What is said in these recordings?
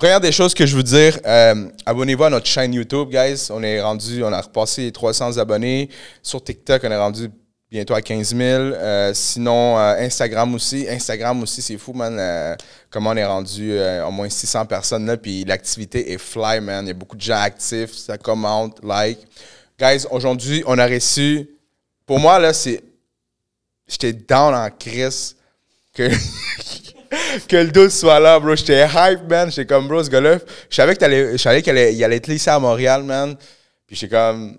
Première des choses que je veux dire, abonnez-vous à notre chaîne YouTube, guys. On a repassé les 300 abonnés. Sur TikTok, on est rendu bientôt à 15 000. Sinon, Instagram aussi. Instagram aussi, c'est fou, man. Comment on est rendu au moins 600 personnes là. Puis l'activité est fly, man. Il y a beaucoup de gens actifs. Ça commente, like. Guys, aujourd'hui, on a reçu... Pour moi, là, c'est... J'étais down en crise que... que le dos soit là, bro. J'étais hype, man. J'étais comme, bro, ce gars-là... Je savais qu'il allait être lycée à Montréal, man. Puis j'étais comme...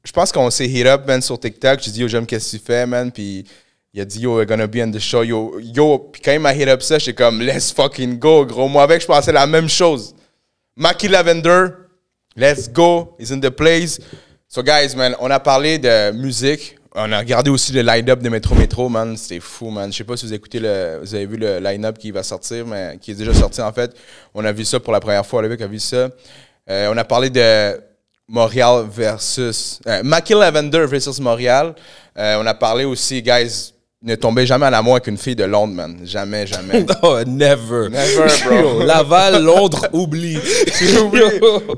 Je pense qu'on s'est hit up, man, sur TikTok. J'ai dit, yo, j'aime qu'est-ce que tu fais, man. Puis il a dit, yo, we're gonna be on the show. Yo. Puis quand il m'a hit up ça, j'étais comme, let's fucking go, gros. Moi, avec, je pensais la même chose. Mackie Lavender, let's go. He's in the place. So, guys, man, on a parlé de musique. On a regardé aussi le line-up de Métro, man. C'était fou, man. Je sais pas si vous avez vu le line-up qui va sortir, mais qui est déjà sorti, en fait. On a vu ça pour la première fois. Luc a vu ça. On a parlé de Montréal versus... Mackie Lavender versus Montréal. On a parlé aussi, guys, ne tombez jamais en amour avec une fille de Londres, man. Jamais, jamais. No, never. Never, bro. Laval, Londres, oublie.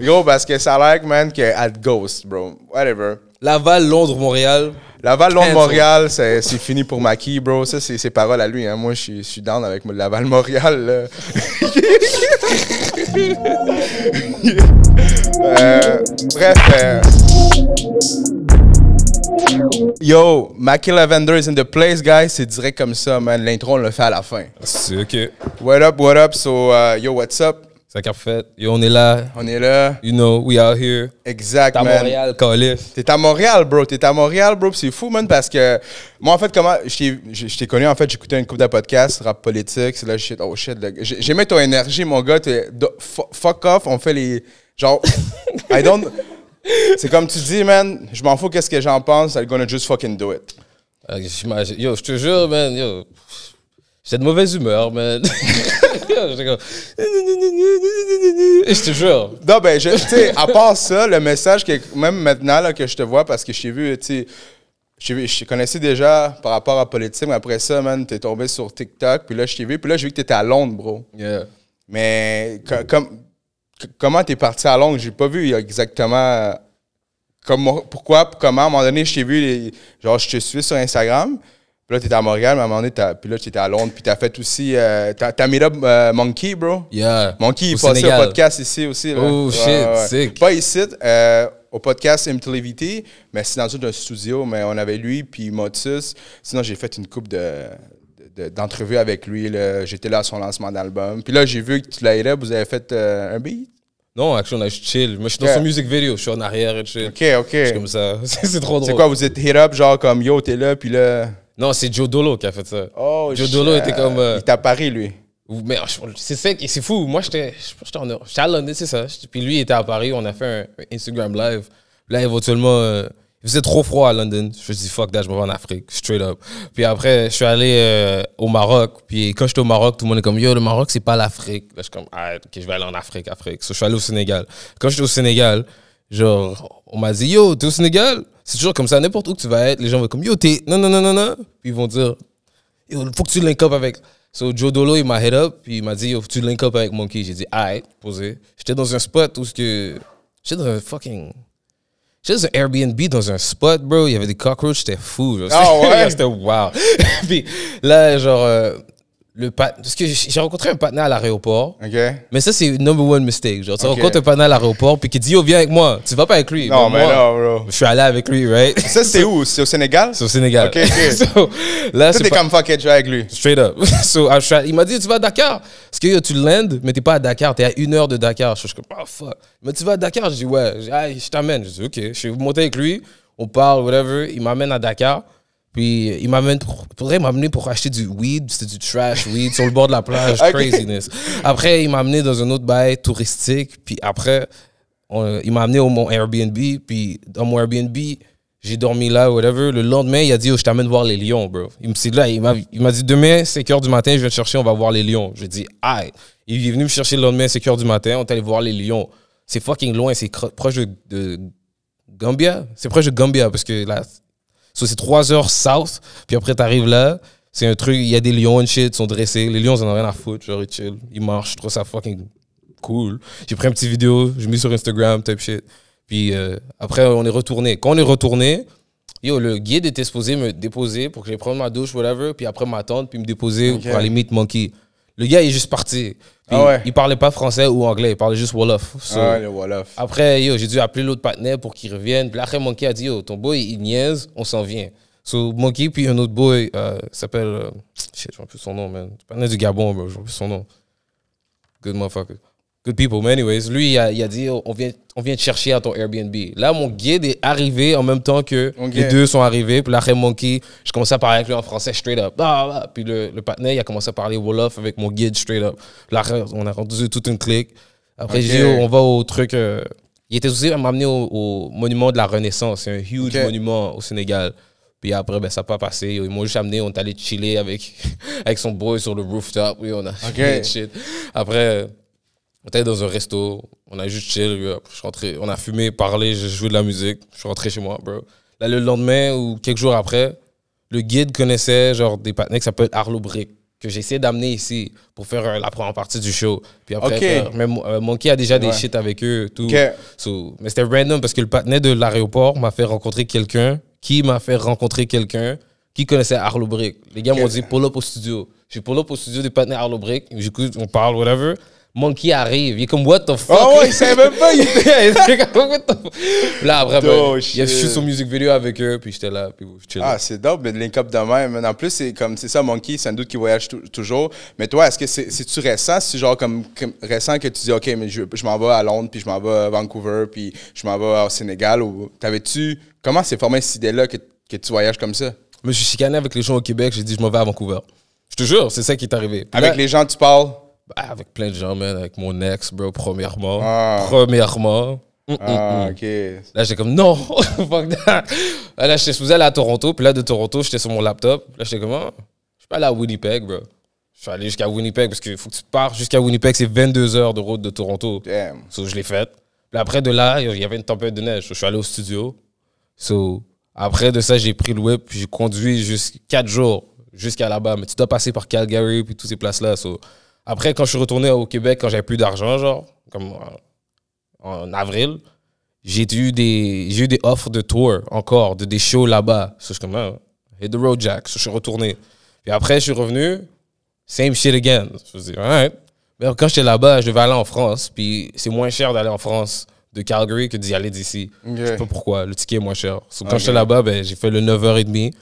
Gros, parce que ça a l'air, man, qu'elle ghost, bro. Whatever. Laval, Londres, Montréal. Laval, Londres, Montréal, c'est fini pour Mackie, bro. Ça, c'est ses paroles à lui. Hein. Moi, je suis down avec Laval, Montréal. Là. Bref. Yo, Mackie Lavender is in the place, guys. C'est direct comme ça, man. L'intro, on le fait à la fin. C'est OK. What up? So, yo, what's up? C'est parfait. Yo, on est là. On est là. You know, we out here. Exact, T'es à man. Montréal, Calif. T'es à Montréal, bro. C'est fou, man, parce que moi, en fait, comment je t'ai connu, en fait, j'écoutais une couple de podcasts, rap politique, c'est là, shit. J'aimais ton énergie, mon gars. Fuck off, on fait les... Genre, c'est comme tu dis, man, je m'en fous qu'est-ce que j'en pense, I'm gonna just fucking do it. Yo, je te jure, man, yo, j'étais de mauvaise humeur, man. J'étais comme... Je te jure. Non, ben, tu sais, à part ça, le message, que même maintenant là, que je te vois, parce que je t'ai vu, tu sais, je te connaissais déjà par rapport à politique, mais après ça, man, t'es tombé sur TikTok, puis là, je t'ai vu, puis là, j'ai vu que t'étais à Londres, bro. Yeah. Mais comment t'es parti à Londres? J'ai pas vu exactement pourquoi, comment. À un moment donné, je t'ai vu, genre, je te suis sur Instagram. Puis là, t'étais à Montréal, mais à un moment donné, puis là, t'étais à Londres. Puis t'as fait aussi... t'as meet up Monkey, bro. Yeah. Monkey, il Au passait Sénégal. au podcast ici aussi. Là. Oh, shit, sick. Pas ici, au podcast MTLVT, mais c'est dans un studio. Mais on avait lui, puis Motus. Sinon, j'ai fait une couple d'entrevues avec lui. Là. J'étais là à son lancement d'album. Puis là, j'ai vu que tu l'as aidé. Vous avez fait un beat? Non, actually, on a juste chill. Moi, je suis dans son music video. Je suis en arrière et chill. OK. Je suis comme ça. C'est trop drôle. C'est quoi, vous êtes hit up, genre comme yo, t'es là, puis là... Non, c'est Joe Dolo qui a fait ça. Oh, Joe Dolo était comme... il t'a paré, lui. Mais c'est ça, c'est fou. Moi, j'étais à Londres, c'est ça. Puis lui, il était à Paris. On a fait un Instagram live. Là, éventuellement, il faisait trop froid à London. Je me suis dit, fuck that, je me vais en Afrique, straight up. Puis après, je suis allé au Maroc. Puis quand j'étais au Maroc, tout le monde est comme, yo, le Maroc, c'est pas l'Afrique. Là, je suis comme, ah, ok, je vais aller en Afrique. So, je suis allé au Sénégal. Quand j'étais au Sénégal, genre, on m'a dit, yo, t'es au Sénégal? C'est toujours comme ça, n'importe où que tu vas être, les gens vont comme, yo, t'es... Non. Puis ils vont dire, yo, faut que tu link up avec... So, Joe Dolo, il m'a hit up, puis il m'a dit, yo, faut que tu link up avec Monkey. J'ai dit, alright, posé. J'étais dans un spot où j'étais dans un Airbnb, dans un spot, bro. Il y avait des cockroaches, c'était fou. Genre. Ah ouais? C'était wow. Puis là, genre... parce que j'ai rencontré un partenaire à l'aéroport. OK. Mais ça, c'est number one mistake. Genre, tu Ok. rencontres un partenaire à l'aéroport puis qui dit, yo, viens avec moi. Tu vas pas avec lui. Non, mais moi, non, bro. je suis allé avec lui, right? Ça, c'est où? C'est au Sénégal? C'est au Sénégal. OK. So, là, Toi, t'es comme fuck it, je vais avec lui. straight up. So, il m'a dit, tu vas à Dakar. Parce que yo, tu lands, mais t'es pas à Dakar. T'es à 1 heure de Dakar. Je suis comme, oh fuck. Mais tu vas à Dakar? Je dis, ouais. Je t'amène. Je dis, OK. Je suis monté avec lui. On parle, whatever. Il m'amène à Dakar. Puis il m'amène pour acheter du weed, c'était du trash weed sur le bord de la plage, Okay. craziness. Après, il m'a amené dans un autre bail touristique, puis après, il m'a amené au mon Airbnb, puis dans mon Airbnb, j'ai dormi là, whatever. Le lendemain, il a dit, oh, je t'amène voir les lions, bro. Il m'a dit, demain, 5h du matin, je vais te chercher, on va voir les lions. J'ai dit, aïe. Il est venu me chercher le lendemain, 5h du matin, on est allé voir les lions. C'est fucking loin, c'est proche de Gambia. C'est proche de Gambia, parce que là, so, c'est 3 heures south, puis après, t'arrives là, c'est un truc, il y a des lions and shit, ils sont dressés. Les lions, ils en ont rien à foutre, genre, ils chill, ils marchent, je trouve ça fucking cool. J'ai pris une petite vidéo, j'ai mis sur Instagram, type shit. Puis après, on est retourné. Quand on est retourné, yo, le guide était supposé me déposer pour que j'aille prendre ma douche, whatever, puis après m'attendre, puis me déposer pour aller meet Monkey. Le gars, il est juste parti. Puis il parlait pas français ou anglais, il parlait juste Wolof. So, le Wolof. après, yo, j'ai dû appeler l'autre partenaire pour qu'il revienne. Puis après, Monkey a dit, yo, ton boy, il niaise, on s'en vient. So, Monkey, puis un autre boy, s'appelle, shit, je ne sais plus son nom, man. Le partenaire du Gabon, bro, je ne sais plus son nom. Good motherfucker. Good people. Mais anyways, lui, il a dit, oh, on vient te chercher à ton Airbnb. Là, mon guide est arrivé en même temps que les deux sont arrivés. Puis là, après Monkey, je commençais à parler avec lui en français straight up. Puis le partenaire, il a commencé à parler Wolof avec mon guide straight up. Là, on a rendu toute une clique. Après, j'ai dit, oh, on va au truc. Il était aussi à m'amener au monument de la Renaissance. C'est un huge monument au Sénégal. Puis après, ben, ça n'a pas passé. Ils m'ont juste amené, on est allé chiller avec son boy sur le rooftop. Oui, on a shit. Après, on était dans un resto, on a juste chill. Je suis rentré, on a fumé, parlé, j'ai joué de la musique. Je suis rentré chez moi, bro. Là, le lendemain ou quelques jours après, le guide connaissait genre des partenaires qui s'appellent Arlo Brick, que j'ai essayé d'amener ici pour faire la première partie du show. Puis après, Monkey a déjà des shit avec eux. Tout. So, mais c'était random parce que le partenaire de l'aéroport m'a fait rencontrer quelqu'un qui connaissait Arlo Brick. Les gars m'ont dit pull up au studio. J'ai pull up au studio des partenaires Arlo Brick. J'écoute, on parle, whatever. Monkey arrive. Il est comme, what the fuck? Oh ouais, il savait même pas. Il était comme, what the fuck? Là, après, il a shoot son music vidéo avec eux, puis j'étais là, puis je chill. Ah, c'est dope, mais de link up de même. En plus, c'est ça, Monkey, c'est un doute qui voyage toujours. Mais toi, est-ce que c'est-tu récent? C'est genre comme récent que tu dis, OK, mais je m'en vais à Londres, puis je m'en vais à Vancouver, puis je m'en vais au Sénégal. Ou t'avais-tu... Comment c'est formé cette idée-là que tu voyages comme ça? Je me suis chicané avec les gens au Québec, j'ai dit, je m'en vais à Vancouver. Je te jure, c'est ça qui est arrivé. Puis avec les gens, tu parles? Avec plein de gens, man. Avec mon ex, bro, premièrement. OK. Là, j'étais comme, non, fuck that. Là, j'étais supposé aller à Toronto. Puis là, de Toronto, j'étais sur mon laptop. Là, j'étais comme, je suis pas allé à Winnipeg, bro. Je suis allé jusqu'à Winnipeg parce qu'il faut que tu pars jusqu'à Winnipeg. C'est 22 heures de route de Toronto. Damn. So, je l'ai fait. Puis après, de là, il y avait une tempête de neige. So, je suis allé au studio. So, après de ça, j'ai pris le whip. Puis j'ai conduit 4 jours jusqu'à là-bas. Mais tu dois passer par Calgary puis toutes ces places-là. So, après, quand je suis retourné au Québec, quand j'avais plus d'argent, genre, comme en avril, j'ai eu des offres de tour encore, des shows là-bas. So, je suis comme, hit the road, Jack. So, je suis retourné. Puis après, je suis revenu, same shit again. Je me suis dit, alright. Mais quand j'étais là-bas, je devais aller en France. Puis c'est moins cher d'aller en France de Calgary que d'y aller d'ici. Je sais pas pourquoi. Le ticket est moins cher. So, quand j'étais là-bas, ben, j'ai fait le 9h30. Puis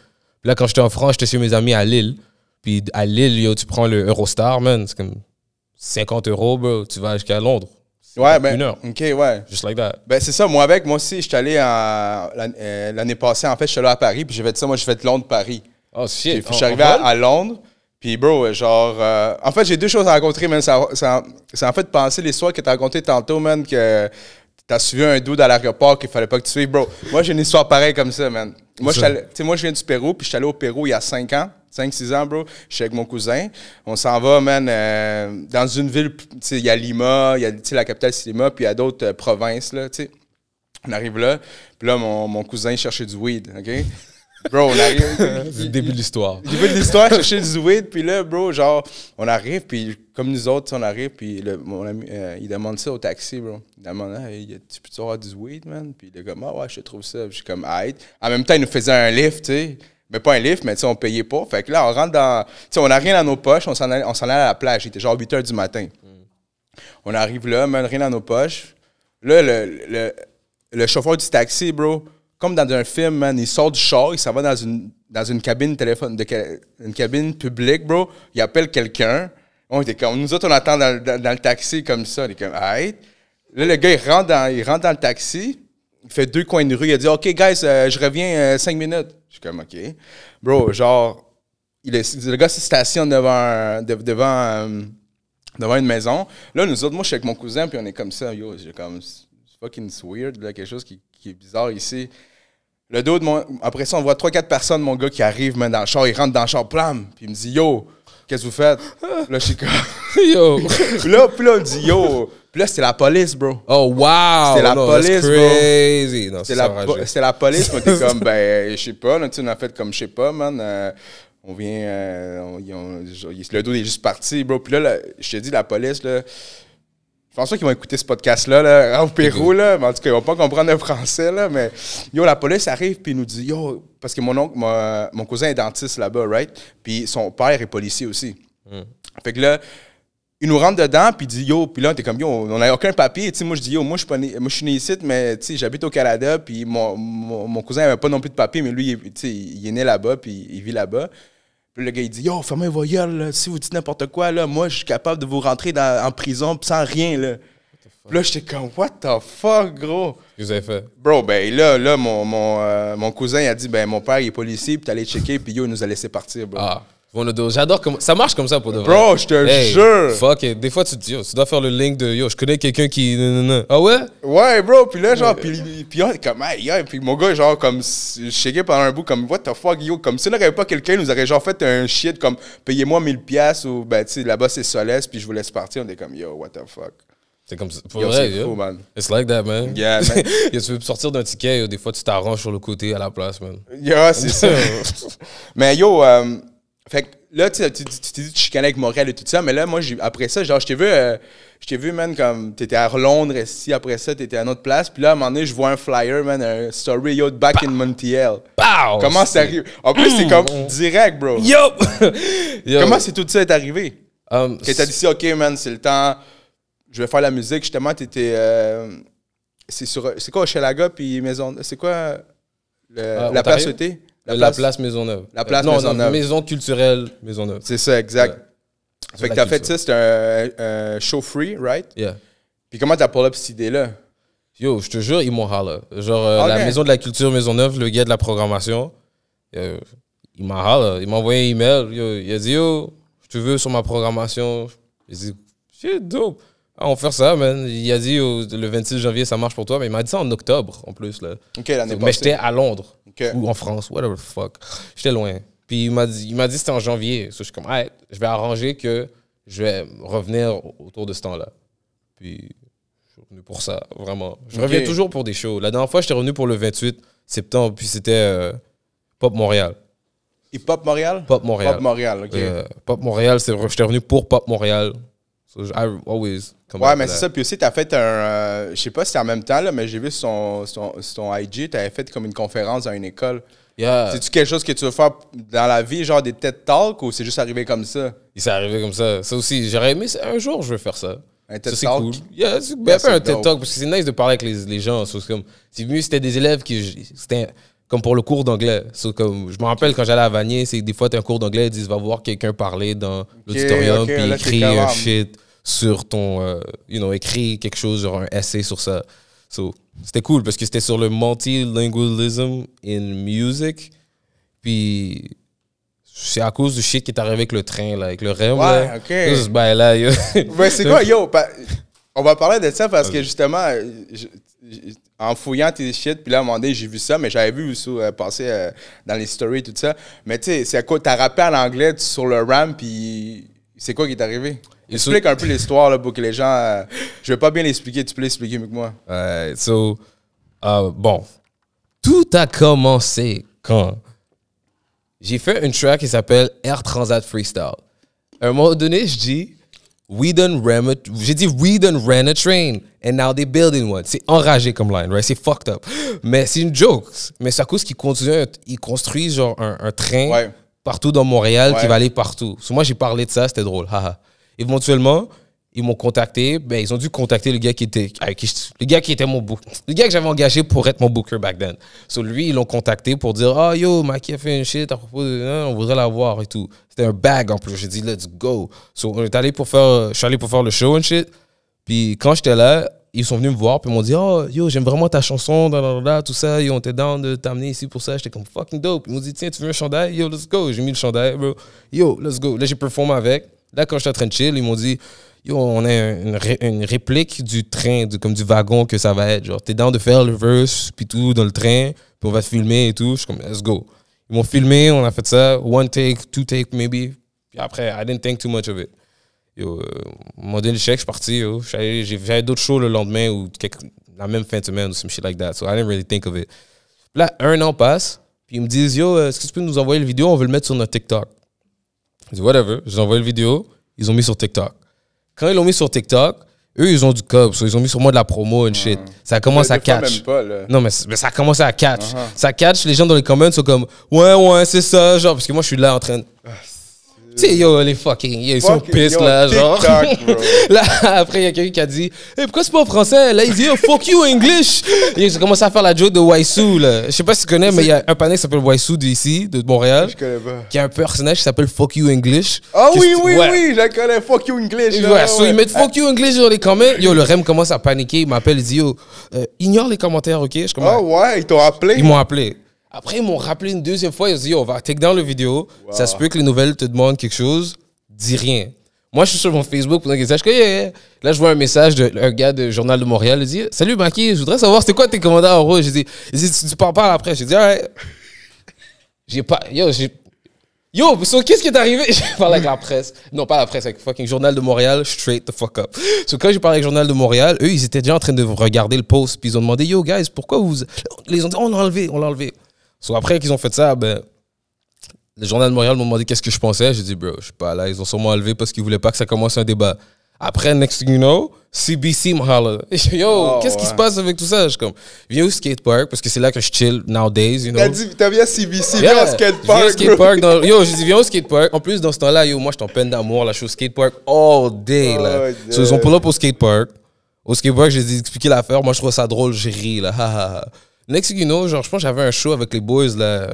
là, quand j'étais en France, j'étais chez mes amis à Lille. Puis à Lille, yo, tu prends le Eurostar, man, c'est comme 50 €, bro, tu vas jusqu'à Londres. Ouais, ben, une heure. OK, ouais. Just like that. Ben, c'est ça, moi aussi, j'étais allé l'année passée, en fait, je suis allé à Paris, puis j'ai fait ça, moi, j'ai fait Londres-Paris. Oh, shit. Je suis arrivé à Londres, puis bro, genre, en fait, j'ai deux choses à raconter, man. Ça en fait penser l'histoire que t'as racontée tantôt, man, que t'as suivi un dude à l'aéroport qu'il fallait pas que tu suives, bro. Moi, j'ai une histoire pareille comme ça, man. Moi, je viens du Pérou, puis je suis allé au Pérou il y a 5-6 ans, bro. Je suis avec mon cousin. On s'en va, man, dans une ville, tu sais, il y a Lima, il y a, la capitale, c'est Lima, puis il y a d'autres provinces, là, tu sais. On arrive là, puis là, mon cousin cherchait du weed, OK? Bro, on arrive. C'est le début de l'histoire. Le début de l'histoire, chercher du weed, puis là, bro, genre, on arrive, puis comme nous autres, on arrive, puis mon ami, il demande ça au taxi, bro. Il demande, hey, tu peux-tu avoir du weed, man? Puis il est comme, ouais, je trouve ça. Puis je suis comme, aïe. En même temps, il nous faisait un lift, tu sais. Mais pas un lift, mais tu sais, on payait pas. Fait que là, on rentre dans. Tu sais, on n'a rien dans nos poches, on s'en allait à la plage. Il était genre 8 h du matin. On arrive là, man, rien dans nos poches. Là, le chauffeur du taxi, bro, comme dans un film, man, il sort du char, il s'en va dans une cabine une cabine publique, bro. Il appelle quelqu'un. On était comme, nous autres, on attend dans le taxi comme ça. On est comme, aïe. Là, le gars, il rentre dans le taxi. Il fait 2 coins de rue. Il a dit, OK, guys, je reviens 5 minutes. Je suis comme, OK. Bro, genre, le gars se stationne devant une maison. Là, nous autres, moi, je suis avec mon cousin, puis on est comme ça. Yo, j'ai comme, c'est fucking weird, là, quelque chose qui est bizarre ici. Le dos après ça, on voit 3-4 personnes, mon gars, qui arrivent, man, dans le char. Il rentre dans le char, plam. Puis il me dit, yo, qu'est-ce que vous faites? Là, je suis comme, yo. Puis là, on dit, yo. Puis là, c'était la police, bro. Oh, wow! C'était la police, crazy. Bro. C'était la police. On était comme, ben, je sais pas. Là, on a fait comme, je sais pas, man. On vient. Le dos est juste parti, bro. Puis là, je te dis, la police, là. Je pense pas qu'ils vont écouter ce podcast-là, là, au Pérou, là. Mais en tout cas, ils vont pas comprendre le français, là. Mais, yo, la police arrive, puis il nous dit, yo, parce que mon oncle, mon cousin est dentiste là-bas, right? Puis son père est policier aussi. Fait que là, il nous rentre dedans, puis il dit, yo, puis là, t'es comme, yo, on n'a aucun papier. Tu sais, moi, je dis, yo, moi, je suis né ici, mais, tu sais, j'habite au Canada, puis mon cousin n'avait pas non plus de papier, mais lui, tu sais, il est né là-bas, puis il vit là-bas. Puis le gars, il dit, yo, fermez vos gueules, là. Si vous dites n'importe quoi, là, moi, je suis capable de vous rentrer en prison sans rien, là. Puis là, j'étais comme, what the fuck, gros? Qu'est-ce que vous avez fait? Bro, ben là, mon cousin, il a dit, ben, mon père, il est policier, puis t'es allé checker, puis yo, il nous a laissé partir, bro. Ah, bon, j'adore comment. Ça marche comme ça pour de vrai. Bro, je te jure. Fuck it. Des fois, tu te dis, yo, tu dois faire le link de, yo, je connais quelqu'un qui. Ah ouais? Ouais, bro, puis là, genre, puis on est comme, hey, puis mon gars, genre, comme, je checkais pendant un bout, comme, what the fuck, yo, comme si on n'avait pas quelqu'un, il nous aurait, genre, fait un shit, comme, payez-moi 1000$, ou, ben, tu sais, là-bas, c'est Solès, puis je vous laisse partir, on est comme, yo, what the fuck. C'est comme ça. Pour Yo, vrai, c'est fou, man. It's like that, man. Yeah, man. Yo, tu veux sortir d'un ticket, yo, des fois, tu t'arranges sur le côté à la place, man. Yo, c'est ça. Mais yo, fait que là, tu t'es dit que tu chicanais avec Montréal et tout ça, mais là, moi, après ça, genre, je t'ai vu, man, comme, t'étais à Londres, ici, après ça, t'étais à une autre place, puis là, à un moment donné, je vois un flyer, man, un story, yo, back in Montreal. Pow! Comment c'est arrivé? En plus, c'est comme direct, bro. Yo! Comment c'est tout ça est arrivé? Que t'as dit, si, OK, man, c'est le temps, je vais faire la musique, justement, t'étais, c'est quoi, Hochelaga, puis Maison, c'est quoi, la place où t'es? La place Maisonneuve. La place Maisonneuve. Maisonneuve. Maison culturelle Maisonneuve. C'est ça, exact. Ouais. Fait que t'as fait ça, c'était un show free, right? Yeah. Puis comment t'as pull up cette idée-là? Yo, je te jure, ils m'ont holla. Genre, la Maison de la culture Maisonneuve, le gars de la programmation, il m'a holla. Il m'a envoyé un email. Yo, il a dit, yo, je te veux sur ma programmation. J'ai dit, shit, dope. Ah, on va faire ça, man. Il a dit, le 26 janvier, ça marche pour toi. Mais il m'a dit ça en octobre, en plus. Là. OK, l'année passée. Mais j'étais à Londres. Okay. Ou en France, whatever the fuck. J'étais loin. Puis il m'a dit c'était en janvier. So, je suis comme, hey, je vais arranger que je vais revenir autour de ce temps-là. Puis je suis revenu pour ça, vraiment. Je reviens toujours pour des shows. La dernière fois, j'étais revenu pour le 28 septembre, puis c'était Pop Montréal. Hip-Hop Montréal? Pop Montréal. Pop Montréal, OK. Pop Montréal, j'étais revenu pour Pop Montréal. So, I always come ouais, mais c'est ça. Puis aussi, t'as fait je sais pas si c'était en même temps, là, mais j'ai vu sur ton IG, t'avais fait comme une conférence dans une école. Yeah. C'est-tu quelque chose que tu veux faire dans la vie, genre des TED Talks, ou c'est juste arrivé comme ça? Il s'est arrivé comme ça. Ça aussi, j'aurais aimé, un jour, je veux faire ça. Un TED c'est Talk? Cool. Yeah, c'est un TED Talk, parce que c'est nice de parler avec les gens. C'est mieux, c'était des élèves c'était comme pour le cours d'anglais. Comme, je me rappelle quand j'allais à Vanier, c'est que des fois, tu as un cours d'anglais, ils disent, va voir quelqu'un parler dans l'auditorium, puis écrit un shit sur ton, écrit quelque chose, genre un essai sur ça. So, c'était cool parce que c'était sur le multilingualism in music. Puis c'est à cause du shit qui est arrivé avec le train, là, avec le REM. Ouais, là. OK. Là, yo. Ben, c'est quoi, yo? On va parler de ça parce que justement, en fouillant tes shit, puis là, à un moment donné, j'ai vu ça, mais j'avais vu aussi passer dans les stories, tout ça. Mais tu sais, c'est à quoi? T'as rappé en anglais sur le RAM, puis c'est quoi qui est arrivé? Explique un peu l'histoire là, pour que les gens. Je vais pas bien l'expliquer, tu peux l'expliquer mieux que moi. Bon. Tout a commencé quand j'ai fait une track qui s'appelle Air Transat Freestyle. À un moment donné, je dis we done ran a train and now they building one. C'est enragé comme line, right? C'est fucked up. Mais c'est une joke. Mais c'est à cause qu'ils construisent genre un train partout dans Montréal qui va aller partout. So, moi, j'ai parlé de ça, c'était drôle. Éventuellement, ils m'ont contacté. Ben, ils ont dû contacter le gars qui était mon booker. Le gars que j'avais engagé pour être mon booker back then. So, lui, ils l'ont contacté pour dire, oh yo, Maki a fait une shit à propos de, on voudrait la voir et tout. C'était un bag en plus. J'ai dit, let's go. So, je suis allé pour faire le show and shit. Puis quand j'étais là, ils sont venus me voir, puis ils m'ont dit, oh yo, j'aime vraiment ta chanson, tout ça. Yo, on était down de t'amener ici pour ça. J'étais comme fucking dope. Ils m'ont dit, tiens, tu veux un chandail? Yo, let's go. J'ai mis le chandail, bro. Yo, let's go. Là, j'ai performé avec. Là, quand j'étais en train de chill, ils m'ont dit, yo, on a une réplique du train, comme du wagon que ça va être. Genre, t'es down de faire le verse, puis tout, dans le train, puis on va te filmer et tout. Je suis comme, let's go. Ils m'ont filmé, on a fait ça, one take, two take, maybe. Puis après, I didn't think too much of it. Yo, ils m'ont donné le chèque, je suis parti. Yo. J'avais d'autres shows le lendemain ou la même fin de semaine ou some shit like that. So I didn't really think of it. Puis là, 1 an passe, puis ils me disent, yo, est-ce que tu peux nous envoyer le vidéo? On veut le mettre sur notre TikTok. Je dis, whatever. J'ai envoyé le vidéo, ils ont mis sur TikTok. Quand ils l'ont mis sur TikTok, Eux, ils ont du cob, so ils ont mis sur moi de la promo and shit. Ça commence à Des fois, catch. même pas, là. Non, mais ça a commencé à catch. Ça catch, les gens dans les comments sont comme, ouais, c'est ça, genre, parce que moi, je suis là en train de. Tu sais, yo, les fucking, yo, ils sont pissed, là, genre. TikTok, bro. Là, après, il y a quelqu'un qui a dit, hey, pourquoi c'est pas en français? Là, il dit, oh, fuck you, English. Et j'ai commencé à faire la joke de Waisu, là. Je sais pas si tu connais, mais il y a un panel qui s'appelle Waisu d'ici, de Montréal. Je connais pas. Qui a un personnage qui s'appelle Fuck You English. Ah oui, Ouais. je la connais. Fuck you English. Ouais, là, so ils mettent Fuck You English dans les comments. Yo, le REM commence à paniquer. Il m'appelle, il dit, yo, ignore les commentaires, ok? Je commence. Ah ouais, ils t'ont appelé. Ils m'ont appelé. Après, ils m'ont rappelé une deuxième fois. Ils ont dit, yo, on va take down le vidéo. Wow. Ça se peut que les nouvelles te demandent quelque chose. Dis rien. Moi, je suis sur mon Facebook pendant qu'ils sachent que yeah. Là, je vois un message d'un gars du Journal de Montréal. Il dit, salut Maki, je voudrais savoir c'était quoi tes commentaires en rouge. J'ai dit, tu parles pas après. J'ai dit, alright. Yo, so, qu'est-ce qui est arrivé? J'ai parlé avec la presse. Non, pas la presse, avec fucking Journal de Montréal, straight the fuck up. So, quand j'ai parlé avec Journal de Montréal, eux, ils étaient déjà en train de regarder le post. Puis ils ont demandé, yo, guys, pourquoi vous. Ils ont dit, on l'a enlevé. So, après qu'ils ont fait ça, ben. Le Journal de Montréal m'a demandé qu'est-ce que je pensais. J'ai dit, bro, je suis pas là. Ils ont sûrement enlevé parce qu'ils voulaient pas que ça commence un débat. Après, next thing you know, CBC m'a holla. Yo, qu'est-ce qui se passe avec tout ça? Je suis comme, viens au skatepark parce que c'est là que je chill nowadays, you know. T'as bien CBC, viens au skatepark. Viens au skatepark. Yo, j'ai dit, viens au skatepark. En plus, dans ce temps-là, yo, moi, je suis en peine d'amour. Là, je suis au skatepark all day, là. Oh, So, ils ont pull up au skatepark. Au skatepark, j'ai dit, expliquer l'affaire. Moi, je trouve ça drôle. J'ai ri, là. Next thing you know, genre, je pense que j'avais un show avec les boys, là.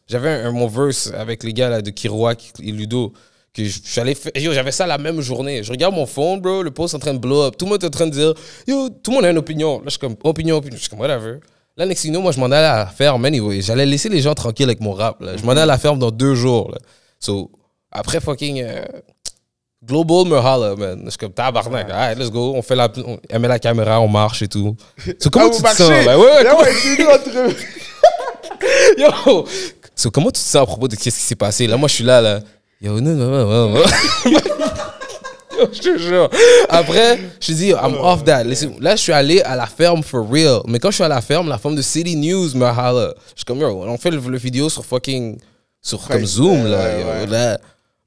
J'avais mon verse avec les gars là, de Kiroak et Ludo. Que j'avais ça la même journée. Je regarde mon phone, bro, le post est en train de blow up. Tout le monde est en train de dire, yo, tout le monde a une opinion. Là, je suis comme, opinion. Je suis comme, whatever. Là, next thing you know, moi, je m'en allais à la ferme, anyway. J'allais laisser les gens tranquilles avec mon rap, là. Je m'en allais à la ferme dans 2 jours, là. So, après fucking Global me holla, man. Je suis comme, tabarnak. Alright, let's go. Elle met la caméra, on marche et tout. So, comment tu te sens? Là? Ouais, Yo! So, comment tu te sens à propos de qu'est-ce qui s'est passé? Là, moi, je suis là. Yo, non. Yo, je te jure. Après, je te dis, I'm off that. Là, je suis allé à la ferme for real. Mais quand je suis à la ferme de City News me holla. Je suis comme, yo, on fait le vidéo sur fucking. Comme Zoom, là. Ouais. Là,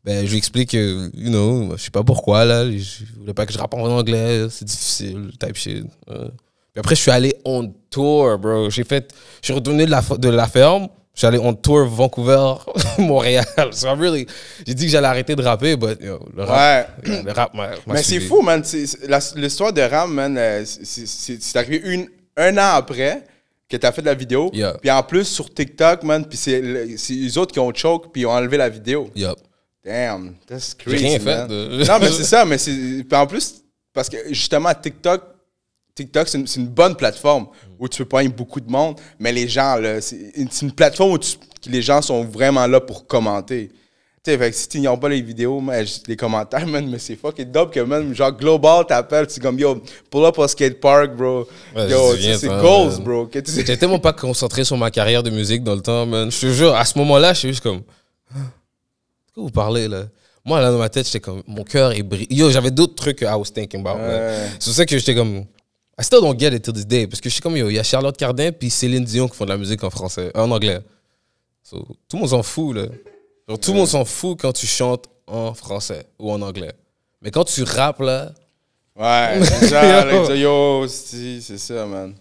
ben, je lui explique que, you know, je sais pas pourquoi, là. Je voulais pas que je rappe en anglais. C'est difficile, type shit. Puis après, je suis allé on tour, bro. Je suis retourné de la ferme. Je suis allé on tour Vancouver, Montréal. So j'ai dit que j'allais arrêter de rapper, but yo, le rap m'a Mais suivi. c'est fou, man. L'histoire de Ram, man, c'est arrivé un an après que t'as fait la vidéo. Yeah. Puis en plus, sur TikTok, man, puis c'est les autres qui ont choke puis ils ont enlevé la vidéo. Yup. Damn, that's J'ai crazy, rien fait. man. Non, mais c'est ça. Mais puis en plus, parce que justement, TikTok, c'est une bonne plateforme où tu peux pogner beaucoup de monde, mais les gens, là, c'est une plateforme où les gens sont vraiment là pour commenter. Tu sais, fait que si tu n'ignores pas les vidéos, man, les commentaires, man, mais c'est fucking dope que, man, genre, Global t'appelle, tu es comme, yo, pull up au skatepark, bro. Ouais, yo, c'est c'est ça, goals, man. bro. J'étais tellement pas concentré sur ma carrière de musique dans le temps, man. Je te jure, à ce moment-là, je suis juste comme... De quoi vous parlez, là? Moi, là, dans ma tête, j'étais comme... Mon cœur est brisé. Yo, j'avais d'autres trucs que I was thinking about, man. C'est pour ça que j'étais comme... I still don't get it till this day. Parce que je suis comme, yo, il y a Charlotte Cardin puis Céline Dion qui font de la musique en français, en anglais. So, tout le monde s'en fout, là. Genre, tout le monde s'en fout quand tu chantes en français ou en anglais. Mais quand tu rappes, là... Ouais, genre, yo, c'est ça, man.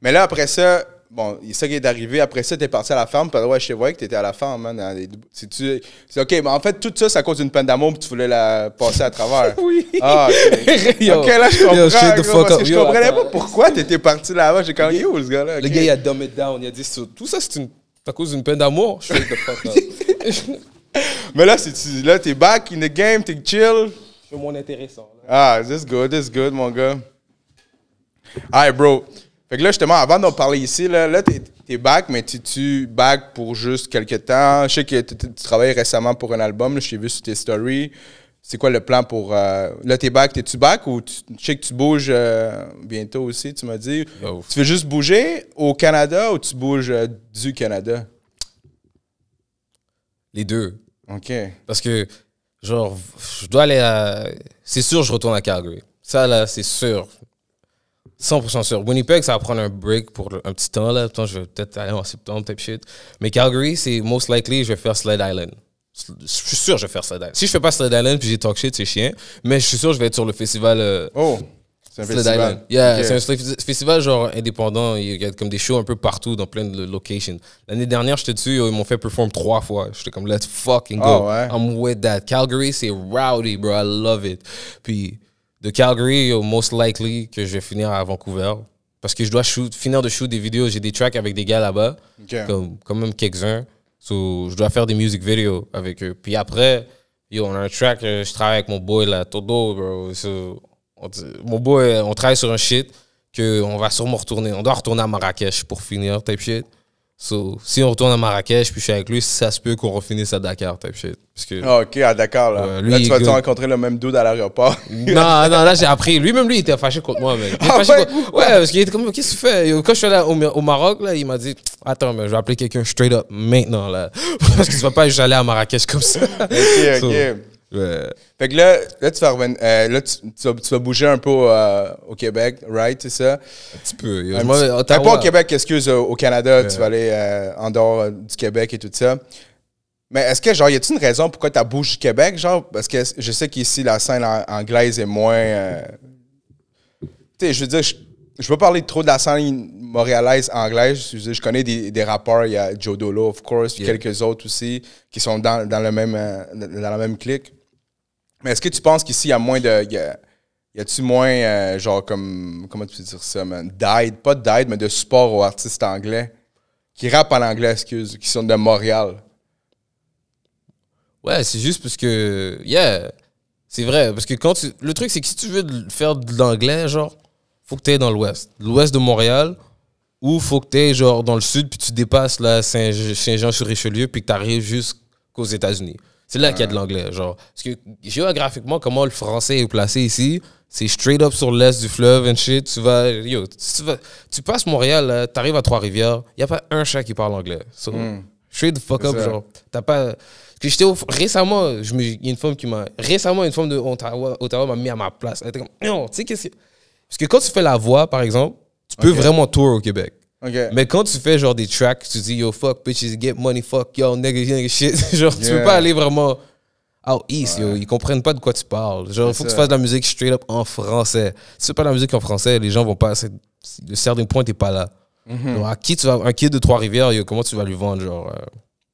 Mais là, après ça, bon, c'est ça qui est arrivé. Après ça, t'es parti à la ferme. Puis ouais, je te voyais que t'étais à la ferme, man. C'est OK, mais en fait, tout ça, c'est à cause d'une peine d'amour, puis tu voulais la passer à travers. Oui. Ah, OK. Yo, OK, là, je comprends. yo, shut the gros, fuck parce que up. je Yo, comprenais attends. pas pourquoi t'étais parti là-bas. J'ai comme, yo, ce gars-là. Le OK. gars, il a dumb it down. Il a dit, tout ça, c'est à cause d'une peine d'amour. Straight the fuck up. Mais là, t'es back in the game, t'es chill. Je fais mon intéressant. Là. Ah, this good, mon gars. Alright, bro. Fait que là, justement, avant d'en parler ici, là t'es back, mais tu back pour juste quelques temps. Je sais que tu travailles récemment pour un album, là, je t'ai vu sur tes stories. C'est quoi le plan pour... là, t'es back, t'es-tu back ou je sais que tu bouges bientôt aussi, tu m'as dit. Yo. Tu veux juste bouger au Canada ou tu bouges du Canada? Les deux. OK. Parce que, genre, je dois aller à... C'est sûr, je retourne à Calgary. Ça, là, c'est sûr. 100% sûr. Winnipeg, ça va prendre un break pour un petit temps, là. Attends, je vais peut-être aller en septembre, type shit. Mais Calgary, c'est most likely, je vais faire Sled Island. Je suis sûr que je vais faire Sled Island. Si je fais pas Sled Island puis j'ai talk shit, c'est chiant. Mais je suis sûr que je vais être sur le festival. C'est un Sled festival. Island. Yeah, Ok. c'est un festival genre indépendant. Il y a comme des shows un peu partout dans plein de locations. L'année dernière, j'étais dessus, ils m'ont fait perform 3 fois. J'étais comme, let's fucking go. Oh, ouais. I'm with that. Calgary, c'est rowdy, bro. I love it. Puis de Calgary, most likely que je vais finir à Vancouver. Parce que je dois finir de shoot des vidéos. J'ai des tracks avec des gars là-bas. Ok. Comme même quelques-uns. So, je dois faire des music videos avec eux. Puis après, on a un track, je travaille avec mon boy là, Todo, bro. So, mon boy, on travaille sur un shit qu'on va sûrement retourner. On doit retourner à Marrakech pour finir, type shit. So, si on retourne à Marrakech puis je suis avec lui, ça se peut qu'on refinisse à Dakar, type shit. Parce que, Ok, d'accord, là. Ouais, lui, là, tu il vas est te good. rencontrer le même dude à l'aéroport. non, là j'ai appris. Lui-même, lui, il était fâché contre moi, mec. Il était fâché ouais? contre- Ouais, parce qu'il était comme, qu'est-ce que tu fais? Yo, quand je suis allé au Maroc, là, il m'a dit, attends, mais je vais appeler quelqu'un straight up maintenant, là. Parce que tu vas pas juste aller à Marrakech comme ça. Ok. So, ouais. Fait que là tu vas revenir, là, tu vas bouger un peu au Québec, right, c'est ça? Un petit peu. Yo, Un je m'en vais à petit- Ottawa. pas au Québec, excuse, au Canada, tu vas aller en dehors du Québec et tout ça. Mais est-ce que, genre, y a-t-il une raison pourquoi tu bouges du Québec, genre? Parce que je sais qu'ici, la scène anglaise est moins... tu sais, je veux dire, je veux pas parler trop de la scène montréalaise, anglaise. Je veux dire, je connais des rappeurs, il y a Joe Dolo, of course, puis Yeah. quelques autres aussi, qui sont dans le même, dans la même clique. Mais est-ce que tu penses qu'ici, il y a moins de... Y a-tu moins, genre, comme... Comment tu peux dire ça, man? D'aide, pas d'aide, mais de support aux artistes anglais qui rappent en anglais, excuse, qui sont de Montréal? Ouais, c'est juste parce que, yeah, c'est vrai. Parce que le truc, c'est que si tu veux faire de l'anglais, genre, faut que tu dans l'ouest de Montréal, ou faut que tu genre dans le sud, puis tu dépasses là, Saint-Jean-sur-Richelieu, puis que tu arrives jusqu'aux États-Unis. C'est là qu'il y a de l'anglais, genre. Parce que géographiquement, comment le français est placé ici, c'est straight up sur l'est du fleuve and shit. Tu passes Montréal, t'arrives à Trois-Rivières, il n'y a pas un chat qui parle anglais. So, straight the fuck C'est up, ça. genre. T'as pas. Parce que récemment, il y a une femme qui m'a. Récemment, une femme de Ottawa m'a mis à ma place. Elle était comme, non, tu sais qu'est-ce que. Parce que quand tu fais la voix, par exemple, tu peux vraiment tour au Québec. OK. Mais quand tu fais genre des tracks, tu dis yo fuck bitches, get money, fuck yo nigga shit. Genre tu peux pas aller vraiment out east, yo. Ils comprennent pas de quoi tu parles. Genre, il faut que tu fasses de la musique straight up en français. Si tu fais pas de la musique en français, les gens vont pas. De certains points, t'es pas là. Donc, à qui tu vas. Un kid de Trois-Rivières, yo, comment tu vas lui vendre, genre,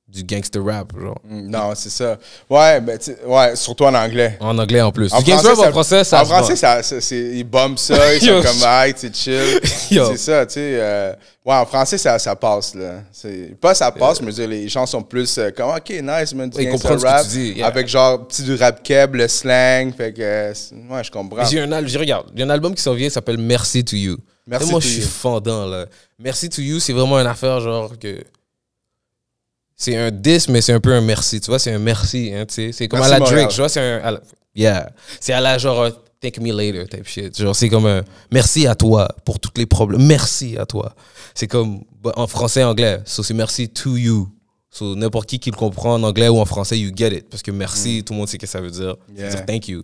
du gangster rap, genre. Non, c'est ça. Ouais, ben, ouais, surtout en anglais. En anglais en plus. En Du gangster rap en français, ça En se français, vend. ils bombent ça, ils sont Yo. comme, hey, c'est chill. Yo. C'est ça, tu sais. Ouais, en français, ça passe, là. Pas ça passe, mais je veux dire, les gens sont plus comme, OK, nice, man, du Ouais, ils gangster comprennent ce que rap. tu dis, yeah. Avec genre, petit du rap keb, le slang. Fait que, ouais, je comprends. Regarde, il y a un album qui s'en vient, qui s'appelle Merci to You. Merci Et moi, to je suis You. fendant, là. Merci to You, c'est vraiment une affaire, genre, que. C'est un diss, mais c'est un peu un merci. Tu vois, c'est un merci, hein, tu sais. C'est comme Merci, à la Montréal. Drake, tu vois, c'est un. Yeah. C'est à la genre, thank me later type shit. Genre, c'est comme un merci à toi pour tous les problèmes. Merci à toi. C'est comme en français et anglais. So, c'est merci to you. So, n'importe qui le comprend en anglais ou en français, you get it. Parce que merci, tout le monde sait ce que ça veut dire. Yeah. Ça veut dire thank you.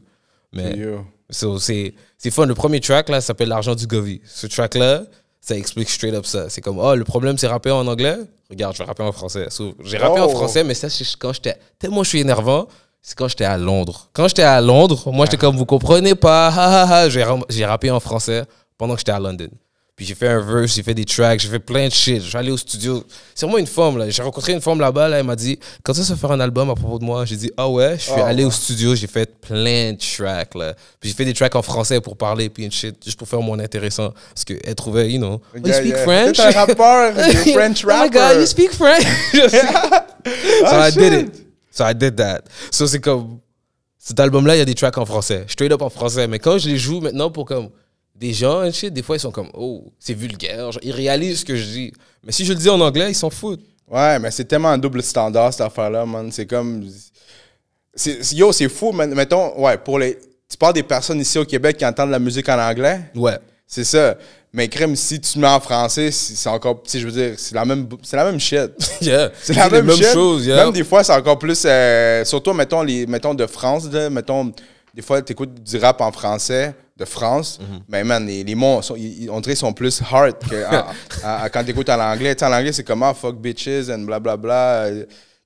Mais. To you. So, c'est fun. Le premier track, là, s'appelle L'argent du Govi. Ce track-là, ça explique straight up ça. C'est comme, oh, le problème, c'est rapper en anglais. Regarde, je vais rapper en français. So, j'ai rappé en français, mais ça, c'est quand j'étais. Tellement je suis énervant, c'est quand j'étais à Londres. Quand j'étais à Londres, moi, j'étais comme, vous comprenez pas, ha ha ha. J'ai rappé en français pendant que j'étais à London. Puis j'ai fait un verse, j'ai fait des tracks, j'ai fait plein de shit. Je suis allé au studio. C'est vraiment une femme, là. J'ai rencontré une femme là-bas, là. Elle m'a dit, quand ça, ça va faire un album à propos de moi? J'ai dit, ah ouais. Je suis allé au studio, j'ai fait plein de tracks, là. Puis j'ai fait des tracks en français pour parler, puis une shit, juste pour faire mon intéressant. Parce qu'elle trouvait, you know, oh, you speak French? T'es un rappeur, you're a French rapper. Oh my God, you speak French? So I did it. So I did that. So c'est comme, cet album-là, il y a des tracks en français. Straight up en français. Mais quand je les joue maintenant pour comme des gens, shit, des fois, ils sont comme, oh, c'est vulgaire. Genre, ils réalisent ce que je dis. Mais si je le dis en anglais, ils s'en foutent. Ouais, mais c'est tellement un double standard, cette affaire-là, man. C'est comme... Yo, c'est fou, man. Mettons, ouais, pour les... Tu parles des personnes ici au Québec qui entendent la musique en anglais? Ouais. C'est ça. Mais crème, si tu mets en français, c'est encore... Tu sais, je veux dire, c'est la même shit. Yeah. C'est la même shit. chose, yeah. Même des fois, c'est encore plus... surtout, mettons de France, là, mettons... Des fois, tu écoutes du rap en français de France, mais man, les mots, on dirait qu'ils sont plus hard que quand tu écoutes en anglais. Tu sais, en anglais, c'est comme « fuck bitches » and blablabla.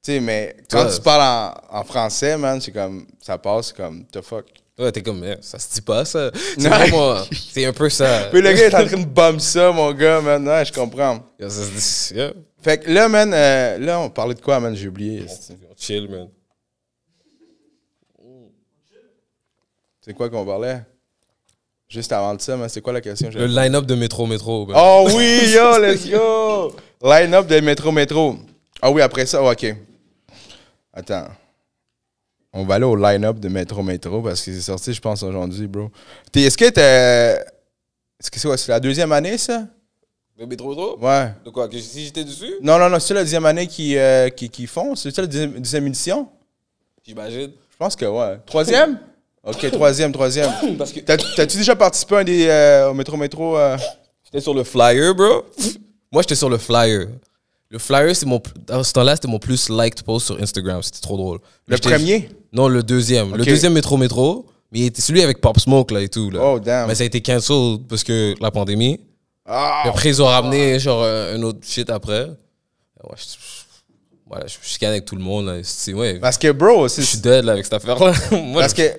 sais, mais quand Ouais. tu parles en français, man, c'est comme, ça passe comme, the fuck. Ouais, t'es comme, ça se dit pas, ça. C'est Ouais. vraiment, c'est un peu ça. Puis le gars est en train de bum ça, mon gars, man. Ouais, je comprends. Yeah, ça se dit, yeah. Fait que là, man, là, on parlait de quoi, man? J'ai oublié. On chill, man. C'est quoi qu'on parlait? Juste avant de ça, man, c'est quoi la question? Le line-up de Métro. Man. Oh oui, yo, let's go! Line-up de Métro. Ah oui, après ça, ok. Attends. On va aller au line-up de Métro parce que c'est sorti, je pense, aujourd'hui, bro. Est-ce que t'es... Est-ce que c'est quoi? C'est la deuxième année, ça? De Métro? Ouais. De quoi? Que si j'étais dessus? Non, c'est la deuxième année qui font? C'est ça la deuxième édition? J'imagine. Je pense que ouais. Troisième? Ok, troisième. Parce que T'as-tu déjà participé à au Métro? j'étais sur le flyer, bro. Moi, j'étais sur le flyer. Le flyer, dans ce temps-là, c'était mon plus liked post sur Instagram. C'était trop drôle. Le J'étais- premier? Non, le deuxième. Ok. Le deuxième Métro. Mais il était celui avec Pop Smoke, là, et tout, là. Oh, damn. Mais ça a été cancel parce que la pandémie. Ah! Puis après, ils ont ramené, genre, un autre shit après. Ouais, je suis avec tout le monde, là. Ouais, Parce que, bro, je suis dead, là, avec cette affaire-là. Moi, Parce que...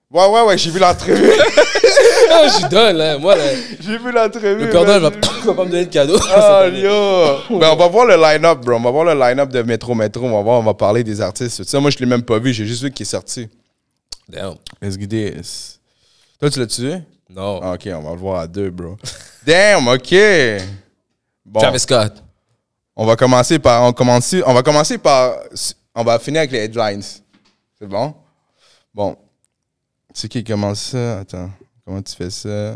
Ouais, j'ai vu l'entrevue. je suis done, là. Moi, là, J'ai vu l'entrevue. le Père Noël man. va pas me donner de cadeau. Ah, yo! Ben, on va voir le line-up, bro. On va voir le line-up de Métro. On va parler des artistes. Tu sais, moi, je l'ai même pas vu. J'ai juste vu qu'il est sorti. Damn. Let's get this. Toi, tu l'as tué? Non. Ah, ok, on va le voir à deux, bro. Damn, ok. Bon, Travis Scott. on va finir avec les headlines. C'est bon? Bon. C'est qui commence ça? Attends. Comment tu fais ça?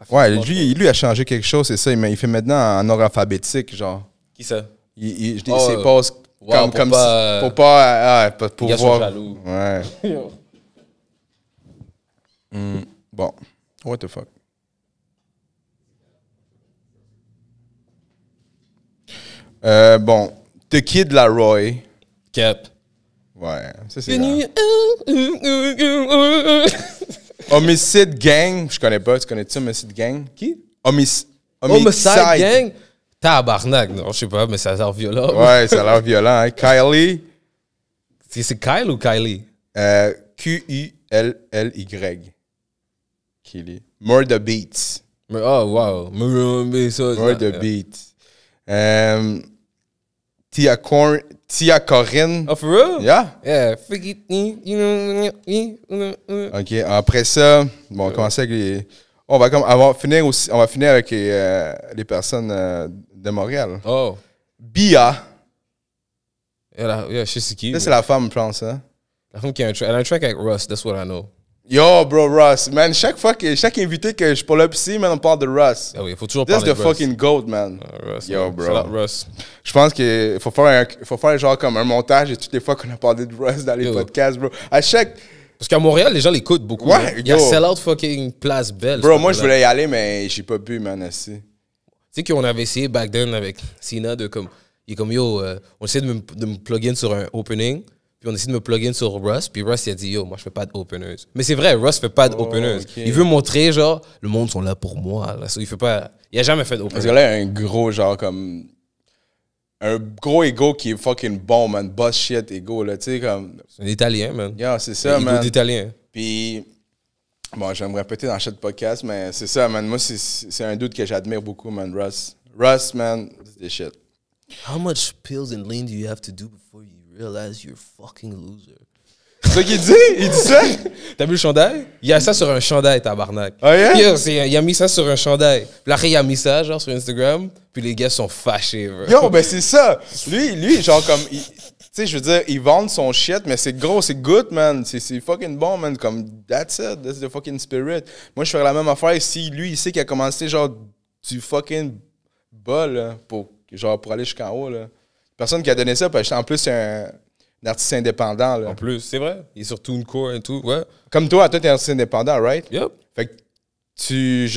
Ouais, lui a changé quelque chose, c'est ça. Il fait maintenant en ordre alphabétique, genre. Qui ça? Je dis Oh, ses pauses ouais, pour comme pas- pour pas Les gars sont voir. jaloux. Ouais. Bon. What the fuck? Bon. The Kid Laroi. Cap. Ouais. Ça, c'est Homicide Gang. Je connais pas. Tu connais-tu Homicide Gang? Qui? Homicide Gang? Tabarnak. Non, je sais pas, mais ça a l'air violent. Ouais, ça a l'air violent. Hein? Kylie. C'est Kyle ou Kylie? Qully. Kylie. Murder Beats. Oh, wow. Mais ça, Murder Beats. Tia Corinne. Oh, for real? Yeah. Yeah. You know. OK. Après ça, bon, on va commencer avec les... On va finir avec les personnes de Montréal. Oh. Bia. Yeah, je sais c'est qui. Ça, c'est la femme, je pense. Hein? La femme qui a un track. Elle a un track avec Russ, that's what I know. Yo, bro, Russ. Man, chaque invité que je pull up ici, man, on parle de Russ. Ah oui, il faut toujours This parler is de the Russ. fucking GOAT, man. Russ, Yo, man. bro. Shout out Russ. Je pense qu'il faut faire genre comme un montage et toutes les fois qu'on a parlé de Russ dans les Yo. podcasts, bro. À chaque... Parce qu'à Montréal, les gens l'écoutent beaucoup. Ouais, hein. Il y a yo. Sellout fucking Place Belle. Bro, moi, je voulais y aller, mais j'ai pas pu, man, aussi. Tu sais qu'on avait essayé back then avec Sina de comme... Il est comme, yo, on essaie de me plug in sur un opening, puis on essaie de me plug in sur Russ, puis Russ, il a dit, yo, moi, je fais pas d'openers. Mais c'est vrai, Russ fait pas d'openers. ok. Il veut montrer, genre, le monde sont là pour moi. Là. So, il fait pas... Il a jamais fait Parce d'openers. que là, il y a un gros, genre, comme... Un gros ego qui est fucking bon, man. Boss shit ego, là, tu sais, comme... C'est un Italien, man. Yeah, c'est ça, Il man. goûte d'Italien. Puis... Bon, je vais me répéter dans chaque podcast, mais c'est ça, man. Moi, c'est un doute que j'admire beaucoup, man. Russ, man, c'est des shit. How much pills and lean do you have to do before you realize you're a fucking loser? C'est ça qu'il dit? Il dit ça? T'as vu le chandail? Il y a ça sur un chandail, tabarnak. Ah, yeah? Yo, il a mis ça sur un chandail. Puis là, après, il a mis ça, genre, sur Instagram. Puis les gars sont fâchés, bro. Yo, ben c'est ça. Lui, genre comme... Tu sais, je veux dire, il vend son shit, mais c'est gros, c'est good, man. C'est fucking bon, man. Comme, that's it. That's the fucking spirit. Moi, je ferais la même affaire si lui, il sait qu'il a commencé, genre, du fucking bas, là, pour aller jusqu'en haut, là. Personne qui a donné ça, parce que en plus, c'est un artiste indépendant, là. En plus, c'est vrai. Il est sur TuneCore et tout, ouais. Comme toi, t'es un artiste indépendant, right? Yep. Fait que tu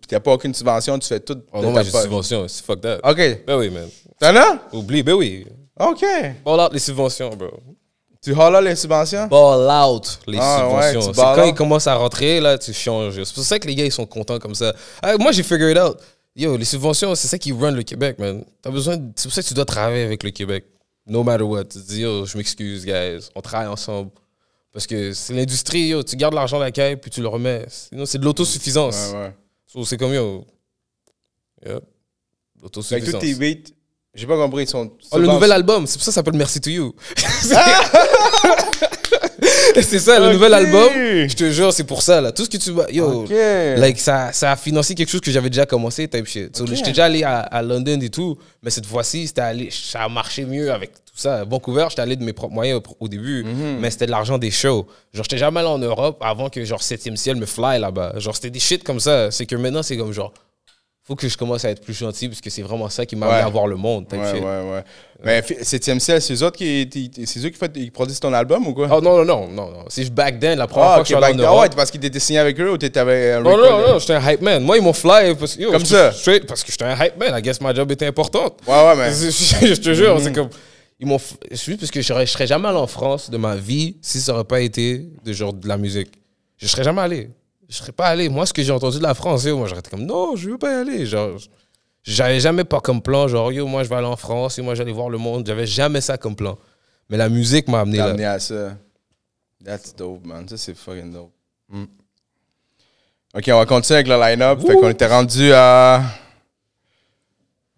t'as pas aucune subvention, tu fais tout. Oh de non, moi, ta j'ai poche. subvention. C'est fuck that. OK. Ben oui, man. T'en as? Oublie, ben oui. OK. Ball out les subventions, bro. Tu haules les subventions? Ball out les Ah, ouais, subventions. tu C'est ball quand out. ils commencent à rentrer, là, tu changes. C'est pour ça que les gars, ils sont contents comme ça. Ah, moi, j'ai figured out. Yo, les subventions, c'est ça qui run le Québec, man. C'est pour ça que tu dois travailler avec le Québec. No matter what. Tu te dis, yo, je m'excuse, guys. On travaille ensemble. Parce que c'est l'industrie, yo. Tu gardes l'argent de la caille, puis tu le remets. Sinon, c'est de l'autosuffisance. Ouais. So, c'est comme, yo. Yep. Avec tous tes beats, j'ai pas compris. Ils sont le nouvel album, c'est pour ça que ça s'appelle Merci to You. C'est ça, le nouvel album. Je te jure, c'est pour ça, là. Tout ce que tu vois, yo, like, ça a financé quelque chose que j'avais déjà commencé, type shit. So, j'étais déjà allé à London et tout, mais cette fois-ci, ça a marché mieux avec tout ça. Vancouver, j'étais allé de mes propres moyens au début, mais c'était de l'argent des shows. Genre, j'étais jamais allé en Europe avant que, genre, 7e ciel me fly là-bas. Genre, c'était des shit comme ça. C'est que maintenant, c'est comme, genre, faut que je commence à être plus gentil parce que c'est vraiment ça qui m'a amené à voir le monde. Ouais. Mais 7e ciel, c'est eux qui produisent ton album ou quoi? Oh non. C'est back then, la première fois que je suis allé en Europe. Ouais, parce qu'ils étaient signé avec eux ou t'étais avec un record? Non, j'étais un hype man. Moi, ils m'ont fly parce que, comme ça? Straight, parce que j'étais un hype man. I guess ma job était importante. Ouais, mais... je te jure, c'est comme... Juste parce que je serais jamais allé en France de ma vie si ça aurait pas été de la musique. Je serais jamais allé. Je serais pas allé. Moi, ce que j'ai entendu de la France, moi, j'aurais été comme, non, je veux pas y aller. Genre, j'avais jamais pas comme plan, genre, yo, moi, je vais aller en France, moi, j'allais voir le monde. J'avais jamais ça comme plan. Mais la musique m'a amené là. amené à ça. That's dope, man. Ça, c'est fucking dope. OK, on va continuer avec le line-up. Fait qu'on était rendu à...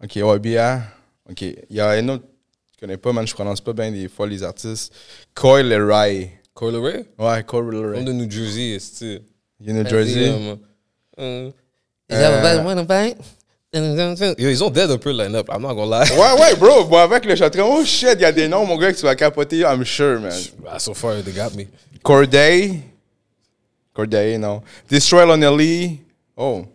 OK, YBA. OK, il y a un autre que je connais pas, man. Je prononce pas bien des fois les artistes. Coil Ray. Coil Ray? Ouais, Coil Ray. De New Jersey, c'est... Il est New Jersey. Ils ont dead un peu le line-up, I'm not gonna lie. Ouais, bro. Moi, avec le chatron, oh shit, il y a des noms, mon gars, que tu vas capoter, I'm sure, man. So far, they got me. Corday, non. Destroy Lonely. Oh.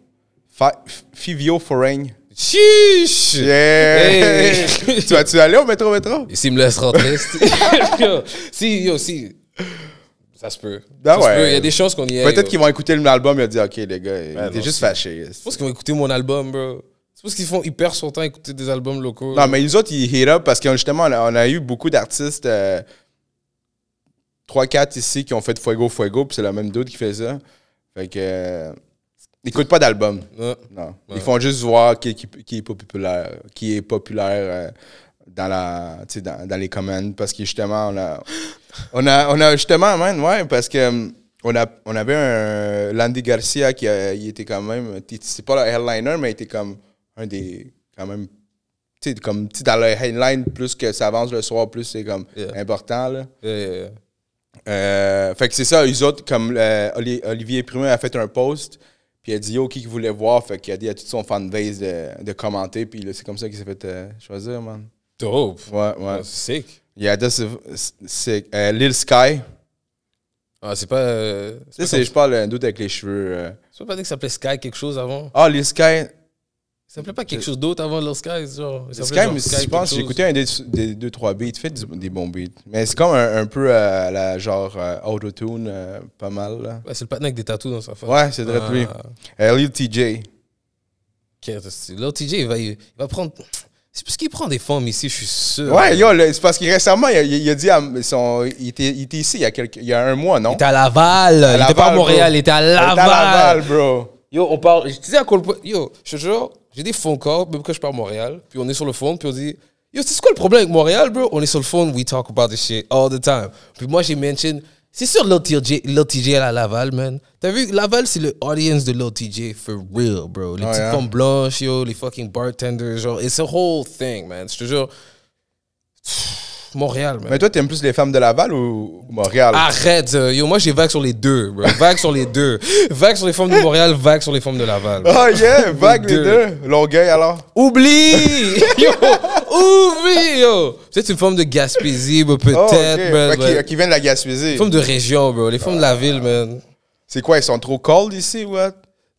Fivio Foreign. Chiche! Yeah! Hey. Tu vas-tu aller au métro? Et s'il me laisse rentrer, si. Ça se peut. Ah ouais. Il y a des chances qu'on y ait. Peut-être qu'ils vont écouter l'album et dire, OK, les gars, ils étaient juste fâchés. Je pense qu'ils vont écouter mon album, bro. C'est parce qu'ils perdent son temps à écouter des albums locaux. Non, mais les autres, ils hit up parce que justement, on a eu beaucoup d'artistes, 3-4 ici, qui ont fait Fuego, puis c'est le même dude qui fait ça. Fait que... ils n'écoutent pas d'album. Non. Ils font juste voir qui est populaire dans les comments. Parce que justement, on a justement, man, ouais, parce que on avait un Landy Garcia il était quand même, c'est pas le headliner, mais il était comme un des, quand même, tu sais, comme, dans le headline, plus que ça avance le soir, plus c'est comme important, là. Fait que c'est ça, eux autres, comme Olivier Primet a fait un post, puis il a dit yo, qui voulait voir, fait qu'il a dit à toute son fanbase de commenter, puis c'est comme ça qu'il s'est fait choisir, man. Dope. Ouais. C'est sick. Yeah, c'est Lil Sky. Ah, c'est pas... je parle d'un doute avec les cheveux. Tu pas dit que ça s'appelait Sky quelque chose avant? Ah, Lil Sky... Ça s'appelait pas quelque chose d'autre avant Lil Sky, genre? Lil Sky, je pense que j'ai écouté un des 2-3 beats, fait des bons beats. Mais c'est comme un peu la genre auto-tune, pas mal, là. Ouais, c'est le patin avec des tatous dans sa face. Ouais, c'est vrai lui. Lil TJ. Lil TJ, il va prendre... C'est parce qu'il prend des femmes ici, je suis sûr. Ouais, c'est parce que récemment, il a dit, il était ici il y a un mois, non? Il était à Laval. Il était pas à Montréal, il était à Laval. Il était à Laval, bro. Yo, on parle, je disais à quel point, yo, je te jure, j'ai des phone calls, même quand je pars à Montréal, puis on est sur le phone, puis on dit, yo, c'est quoi le problème avec Montréal, bro? On est sur le phone, we talk about this shit all the time. Puis moi, j'ai mentionné, c'est sûr Lil TJ à Laval, man. T'as vu, Laval, c'est le audience de Lil TJ for real, bro. Les petites femmes blanches, yo, les fucking bartenders, genre, it's a whole thing, man. Je te jure. Montréal, man. Mais toi, t'aimes plus les femmes de Laval ou Montréal? Arrête, yo, moi j'ai vague sur les deux, bro. Vague sur les deux. Vague sur les femmes de Montréal, vague sur les femmes de Laval. Oh yeah, vague les deux. Longueuil alors? Oublie! Yo! Oublie, yo! C'est une forme de Gaspésie, bro, peut-être, bro. Qui vient de la Gaspésie. Une forme de région, bro. Les femmes de la ville, man. C'est quoi, ils sont trop cold ici, what?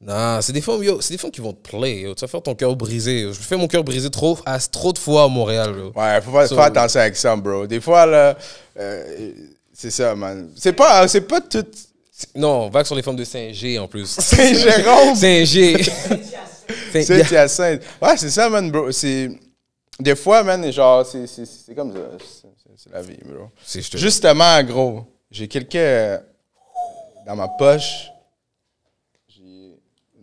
Non, c'est des femmes, yo, c'est des femmes qui vont te play, yo. Tu vas faire ton cœur brisé. Yo. Je fais mon cœur brisé trop de fois à Montréal, bro. Ouais, faut faire attention avec ça, bro. Des fois, là, c'est ça, man. C'est pas tout... Non, vague sur les femmes de Saint-G, en plus. Saint-Jérôme? Saint-G. Saint-Hyacinthe. Ouais, c'est ça, man, bro. C'est... Des fois, man, genre, c'est comme ça. C'est la vie, bro. Justement, gros, j'ai quelques... dans ma poche...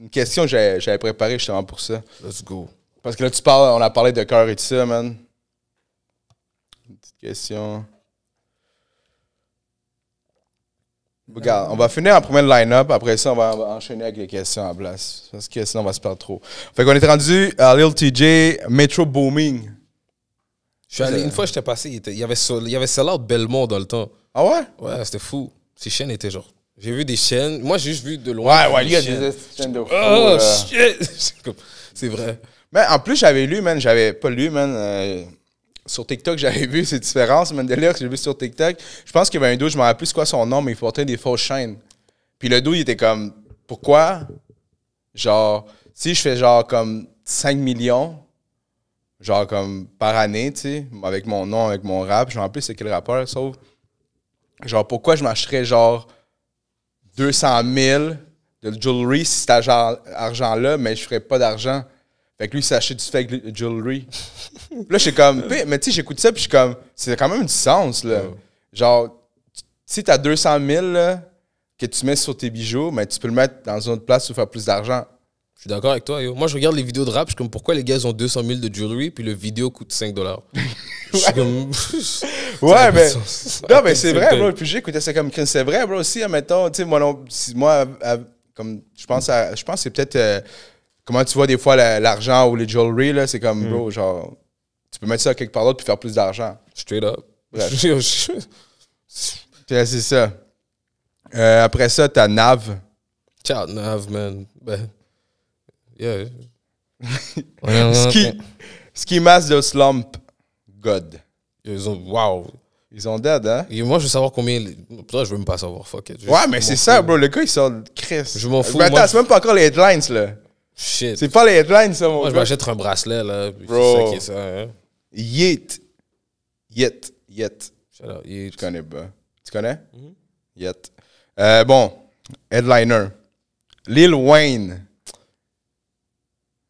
Une question que j'avais préparée justement pour ça. Let's go. Parce que là, on a parlé de cœur et tout ça, man. Une petite question. Regarde, on va finir en premier line-up. Après ça, on va enchaîner avec les questions en place. Parce que sinon, on va se perdre trop. Fait qu'on est rendu à Lil TJ, Metro Booming. Une fois, j'étais passé, il y avait Sell-Out Belmont dans le temps. Ah ouais? Ouais, c'était fou. Ces chaînes étaient genre... J'ai vu des chaînes. Moi, j'ai juste vu de loin. Ouais, lui, il y a des chaînes de fou. Oh, shit! C'est vrai. Mais en plus, j'avais lu, man. J'avais pas lu, man. Sur TikTok, j'avais vu ces différences, man, de lire que j'ai vu sur TikTok. Je pense qu'il y avait un dos, je me rappelle plus c'est quoi son nom, mais il portait des fausses chaînes. Puis le dos, il était comme, pourquoi? Genre, si je fais genre comme 5 millions, genre comme par année, tu sais, avec mon nom, avec mon rap, je me rappelle plus c'est quel rappeur, sauf, genre, pourquoi je m'achèterais genre 200 000 de jewelry si cet argent-là, mais je ferais pas d'argent. Fait que lui, il s'achète du fake jewelry. Puis là, je suis comme, mais tu sais, j'écoute ça, puis je suis comme, c'est quand même du sens, là. Genre, si t'as 200 000 là, que tu mets sur tes bijoux, mais tu peux le mettre dans une autre place pour faire plus d'argent. Je suis d'accord avec toi, yo. Moi, je regarde les vidéos de rap, je suis comme, pourquoi les gars, ils ont 200 000 de jewelry, puis le vidéo coûte 5 $. Je suis comme... Ouais, mais... Non, mais c'est vrai, bro. Puis j'écoutais ça comme... C'est vrai, bro, aussi, admettons, tu sais, moi, comme, je pense que c'est peut-être... comment tu vois des fois l'argent ou les jewelry, là, c'est comme, bro, genre... Tu peux mettre ça quelque part d'autre puis faire plus d'argent. Straight up. Bref. C'est ça. Après ça, t'as Nav. Ciao, Nav, man. Ben... Yeah. Ski Mask de Slump. God. Ils ont... Wow. Ils ont dead, hein? Et moi, je veux savoir combien... Pourtant, je veux même pas savoir. Fuck it. Ouais, mais c'est ça, bro. Le gars, il sort de Chris. Je m'en fous. Mais attends, c'est même pas encore les headlines, là. Shit. C'est pas les headlines, ça, mon Moi, gars. je m'achète un bracelet, là. Bro. C'est ça qui est ça, hein? Yeet. Shout out, Je connais pas. Tu connais? Yet. Bon, headliner. Lil Wayne.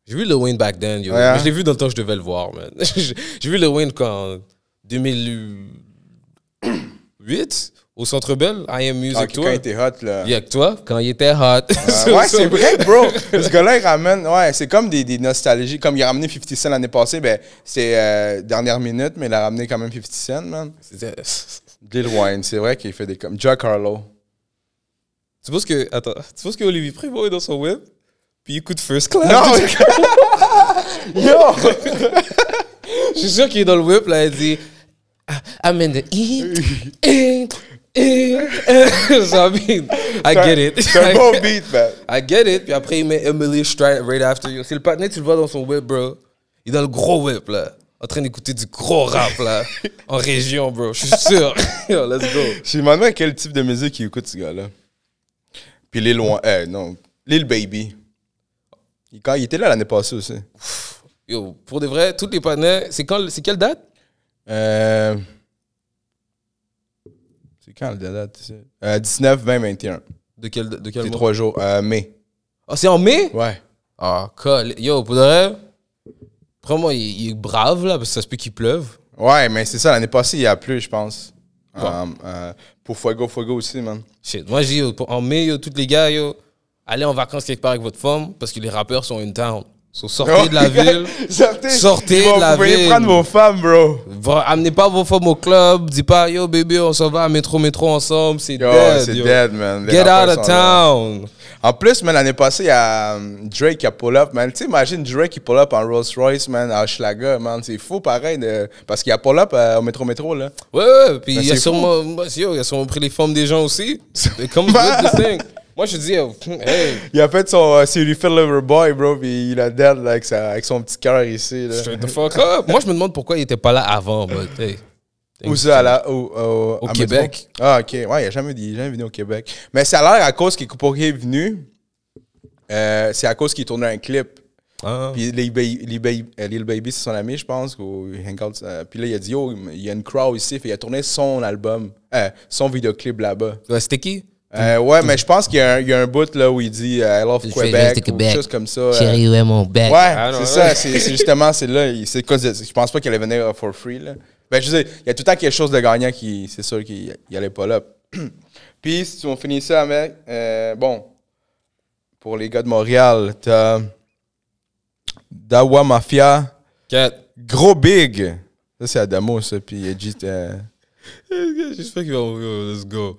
J'ai vu Lil Wayne back then, yo. Ouais, hein? Mais je l'ai vu dans le temps que je devais le voir, man. J'ai vu Lil Wayne quand... En 2008, au Centre Bell, I Am Music Tour. Quand il était hot, là. Yeah, avec toi, quand il était hot. Ouais, c'est vrai, bro. Ce gars-là, il ramène... Ouais, c'est comme des nostalgies. Comme il a ramené 50 Cent l'année passée, ben, c'est dernière minute, mais il a ramené quand même 50 Cent, man. Lil Wayne, c'est vrai qu'il fait des... comme Jack Harlow. Tu penses que... Attends, tu penses que Olivier Prévost est dans son web? Puis il écoute First Class? Non! Yo! Je suis sûr qu'il est dans le whip, là, il dit... I'm in the So, I mean, I get it. C'est un bon beat, man. I get it. Puis après, il met Emily Stride right after you. C'est le partenaire, tu le vois dans son whip, bro. Il est dans le gros whip, là. En train d'écouter du gros rap, là. En région, bro. Je suis sûr. Yo, let's go. Je me demande quel type de musique il écoute, ce gars-là. Puis Lil Baby. Quand il était là l'année passée aussi. Yo, pour de vrai, tous les partenaires... C'est quelle date? C'est quand la date? 19, 20, 21. De quel C'est mois? 3 jours. Mai. Ah, c'est en mai? Ouais. Ah, cool. Yo, pour de vrai, vraiment, il est brave, là, parce que ça se peut qu'il pleuve. Ouais, mais c'est ça. L'année passée, il a plu, je pense. Pour Fuego aussi, man. Shit. Moi, je dis, yo, en mai, yo, tous les gars, yo, allez en vacances quelque part avec votre femme, parce que les rappeurs sont in town. So, sortez de la ville. Sortez de la ville. Vous pouvez prendre vos femmes, bro. Amenez pas vos femmes au club. Dis pas, yo, bébé, on s'en va à métro ensemble. C'est Yo, dead. c'est yo. dead, man. Les Get rappeurs out sont of là. town. En plus, man, l'année passée, il y a Drake qui a pull-up, man. Tu sais, imagine Drake qui pull-up en Rolls-Royce, man, à Hochelaga, man. C'est fou, pareil, parce qu'il y a pull-up au métro, là. Ouais. Puis Ben, il a c'est sûrement pris les femmes des gens aussi. Comme with the thing. Moi, je dis, yo, hey. Il a fait son C'est lui fait Loverboy, bro, puis il a dead là, avec son petit cœur ici. Là. Straight the fuck up. Moi, je me demande pourquoi il était pas là avant. But, hey. Où ça, au Québec. Métro? Ah, ok. Ouais, il a jamais venu au Québec. Mais ça a l'air à cause qu'il est venu. C'est à cause qu'il tournait un clip. Ah. Puis Lil Baby, c'est son ami, je pense. Puis là, il a dit, yo, il y a une crowd ici. Fait, il a tourné son album, son vidéoclip là-bas. Ouais, c'était qui? Ouais, mais je pense qu'il y a un bout là où il dit I love Québec ou quelque chose comme ça. Chérie, où est mon bec? Ouais, c'est ça. C'est justement, c'est là. Je pense pas qu'il allait venir for free. Là. Ben, je veux dire, il y a tout le temps quelque chose de gagnant qui, c'est sûr qu'il allait pas là. Puis, si on finit ça avec, bon, pour les gars de Montréal, t'as Dawa Mafia. 4. Gros Big. Ça, c'est Adamo, ça. Puis Edgy, J'espère qu'il va mourir. Let's go.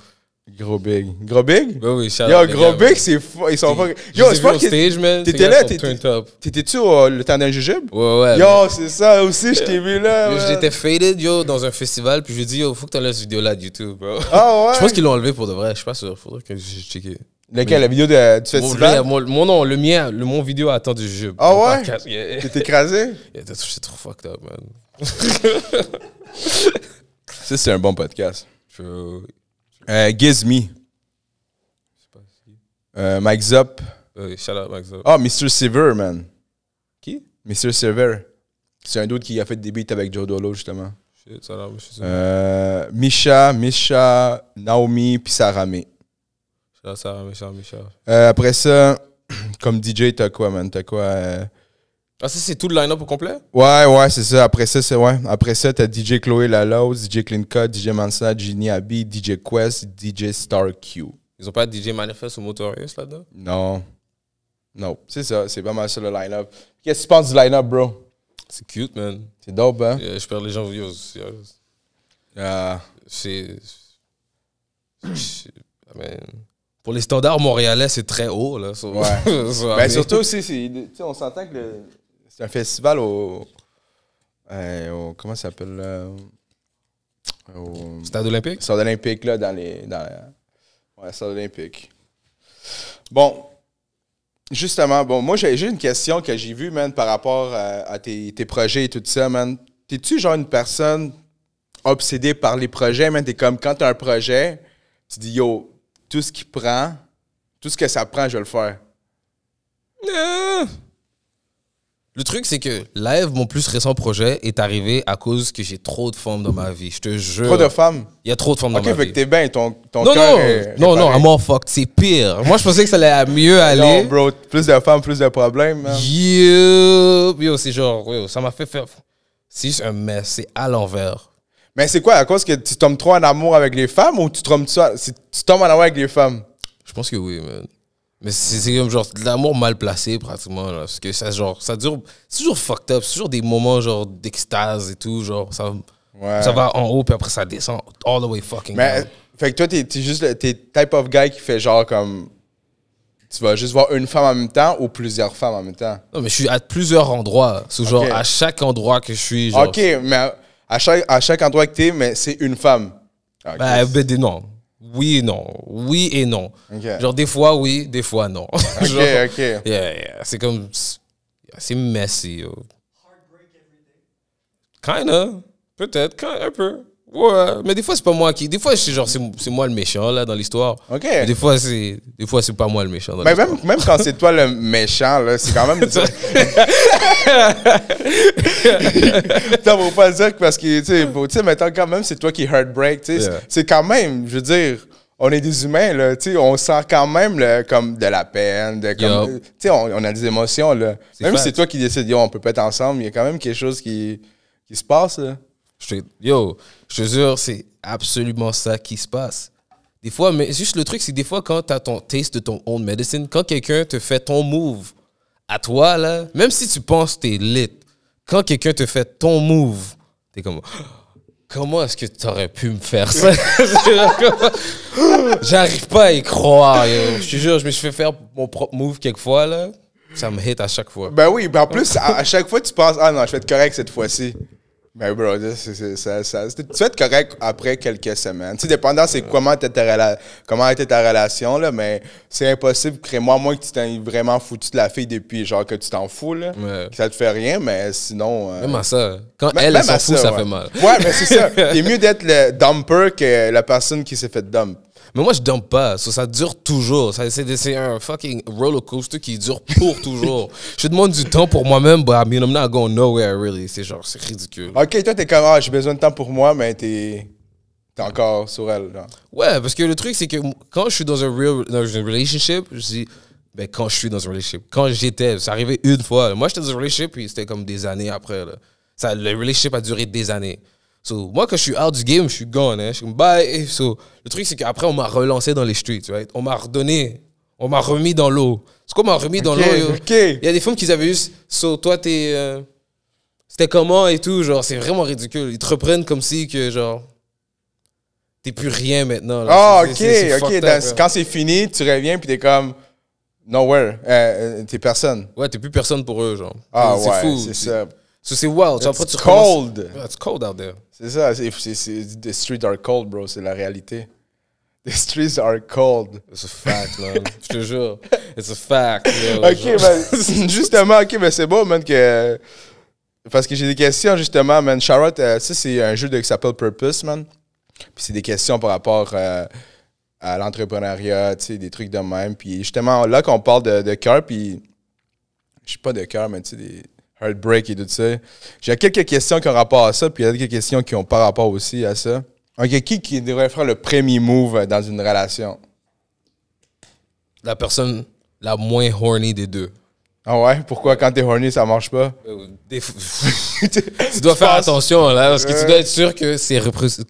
Gros Big. Gros Big? Ben oui, shout Yo, out, les Gros gars, Big, man. c'est fou. Ils sont pas. Je Yo, les ai c'est vus pas au que. stage, man. T'étais Ces gars là, sont turned up. t'étais-tu le temps d'un jujube? Ouais, ouais. Yo, c'est ça aussi, je t'ai vu là. Yo, ouais. j'étais faded, yo, dans un festival, puis je lui ai dit, yo, faut que t'enlèves cette vidéo-là de YouTube, bro. Ah ouais? Je pense qu'ils l'ont enlevé pour de vrai, je suis pas sûr. Faudrait que je check. Lequel, la vidéo du Mon, festival? mon nom, le mien, mon vidéo attend du jeu. Ah Mon ouais? podcast, yeah. T'es écrasé? Yeah, c'est trop fucked up, man. Ça, c'est un bon podcast. Je Gizme. Mike Zop. shout out, Max. Ah, Mr. Sever, man. Qui? Mr. Sever. C'est un d'autre qui a fait des beats avec Joe Dolo, justement. Shit, ça là, je suis sûr. Misha, Naomi, puis Sarame. Shout out, Sarah, Micha. Après ça, comme DJ, t'as quoi, man? T'as quoi? Ah, ça, c'est tout le line-up au complet? Ouais, c'est ça. Après ça, Après ça, t'as DJ Chloé Lalaus, DJ Clean Cut, DJ Mansa, Ginny Abi, DJ Quest, DJ Star Q. Ils ont pas DJ Manifest ou Motorius là-dedans? Non. Non. C'est ça. C'est pas mal ça, le line-up. Qu'est-ce que tu penses du line-up, bro? C'est cute, man. C'est dope, hein? Je perds les gens, yo. C'est. Man. Pour les standards montréalais, c'est très haut, là. So, Ouais. so, Ben, surtout aussi, on s'entend que c'est un festival au comment ça s'appelle là? Au Stade olympique? Stade olympique, là, ouais, Stade olympique. Bon, justement, moi, j'ai une question que j'ai vue, man, par rapport à tes projets et tout ça, man. T'es-tu genre une personne obsédée par les projets, man? T'es comme, quand t'as un projet, tu dis, yo, tout ce que ça prend, je vais le faire. Le truc, c'est que Live, mon plus récent projet, est arrivé à cause que j'ai trop de femmes dans ma vie. Je te jure. Trop de femmes? Il y a trop de femmes dans ma Ok, fait vie. que t'es bien, ton Non, cœur non, est non, réparé. I'm all fucked. C'est pire. Moi, je pensais que ça allait mieux aller. Non, bro, plus de femmes, plus de problèmes, man. Yo, c'est genre, yo, ça m'a fait faire. C'est juste un mess, c'est à l'envers. Mais c'est quoi, à cause que tu tombes trop en amour avec les femmes ou tu tombes en amour avec les femmes? Je pense que oui, man. Mais c'est comme genre de l'amour mal placé, pratiquement. Là, parce que ça, genre, ça dure. C'est toujours fucked up. C'est toujours des moments genre d'extase et tout. Genre, ça va en haut, puis après ça descend all the way fucking Mais, down. fait que toi, t'es juste t'es type of guy qui fait genre comme. Tu vas juste voir une femme en même temps ou plusieurs femmes en même temps? Non, mais je suis à plusieurs endroits. C'est genre, Ok. à chaque endroit que je suis. Genre, Ok, mais à chaque endroit que t'es, mais c'est une femme. Ok. non. Oui et non. Oui et non. Ok. Genre, des fois, oui, des fois, non. Ok, Genre, ok. yeah. C'est comme. C'est messy, yo. Kinda. Peut-être, un peu. Ouais. Mais des fois, c'est pas moi qui. Des fois, c'est genre, c'est moi le méchant, là, dans l'histoire. Ok. Mais des fois, c'est pas moi le méchant dans Mais l'histoire. même quand c'est toi le méchant, là, c'est quand même. T'as faut pas le dire que parce que, tu sais, mettons, quand même, c'est toi qui heartbreak, tu sais. Yeah. C'est quand même, je veux dire, on est des humains, là, tu sais, on sent quand même, comme de la peine, tu sais, on a des émotions, là. Même si c'est toi qui décides, yo, on peut pas être ensemble, il y a quand même quelque chose qui se passe, là. Yo, je te jure, c'est absolument ça qui se passe. Des fois, mais juste le truc, c'est que des fois, quand t'as ton taste de ton own medicine, quand quelqu'un te fait ton move à toi, là, même si tu penses que t'es lit, quand quelqu'un te fait ton move, t'es comme, comment est-ce que t'aurais pu me faire ça? J'arrive pas à y croire, yo. Je te jure, je me suis fait faire mon propre move quelquefois, là. Ça me hit à chaque fois. Ben oui, ben en plus, à chaque fois, tu penses, ah non, je vais être correct cette fois-ci. Ben, bro, tu vas être correct après quelques semaines. Tu sais, dépendant, c'est comment était ta relation, là, mais c'est impossible, crée-moi, à moins que tu t'es vraiment foutu de la fille depuis, genre, que tu t'en fous, là. Ouais. Que ça te fait rien, mais sinon. Même à ça. Quand Même elle s'en à fout, ça, ça ouais. fait mal. Ouais, mais c'est ça. T'es mieux d'être le dumper que la personne qui s'est fait dump. Mais moi, je dump pas. Ça dure toujours. C'est un fucking roller coaster qui dure pour toujours. Je demande du temps pour moi-même, but I mean, I'm not going nowhere, really. C'est genre, c'est ridicule. Ok, toi, t'es comme, ah, j'ai besoin de temps pour moi, mais t'es encore sur elle, là. Ouais, parce que le truc, c'est que quand je suis dans une relationship, je dis, ben, quand je suis dans une relationship, quand j'étais, ça arrivait une fois. Moi, j'étais dans une relationship, puis c'était comme des années après, là. Le relationship a duré des années. So, moi, quand je suis out du game, je suis gone. Hein. Je suis comme bye. So, le truc, c'est qu'après, on m'a relancé dans les streets. Right? On m'a On m'a remis dans l'eau. C'est quoi, on m'a remis dans l'eau, yo? OK. Il y a des films qu'ils avaient eu. So, toi, t'es. C'était comment et tout, genre, c'est vraiment ridicule. Ils te reprennent comme si que, genre. T'es plus rien maintenant. Là. Ah, C'est OK. fucked Dans- up, là. quand c'est fini, tu reviens puis t'es comme nowhere. T'es personne. Ouais, t'es plus personne pour eux, genre. Ah c'est ouais, fou. c'est ça. So, c'est wild. Après, It's tu recommences- cold. Yeah, it's cold out there. C'est ça. The streets are cold, bro. C'est la réalité. The streets are cold. It's a fact, man. Je te jure. It's a fact. Yo, OK, genre. ben, justement, OK, ben c'est beau, man, que... Parce que j'ai des questions, justement, man. Charlotte, ça, c'est un jeu qui s'appelle Purpose, man. Puis c'est des questions par rapport à l'entrepreneuriat, tu sais, des trucs de même. Puis justement, là qu'on parle de cœur, puis... Je suis pas de cœur, mais tu sais, des heartbreak et tout ça. J'ai quelques questions qui ont rapport à ça, puis il y a quelques questions qui ont pas rapport aussi à ça. OK, qui devrait faire le premier move dans une relation? La personne la moins horny des deux. Ah ouais? Pourquoi quand t'es horny, ça marche pas? Tu dois faire penses? attention, là, parce que tu dois être sûr que c'est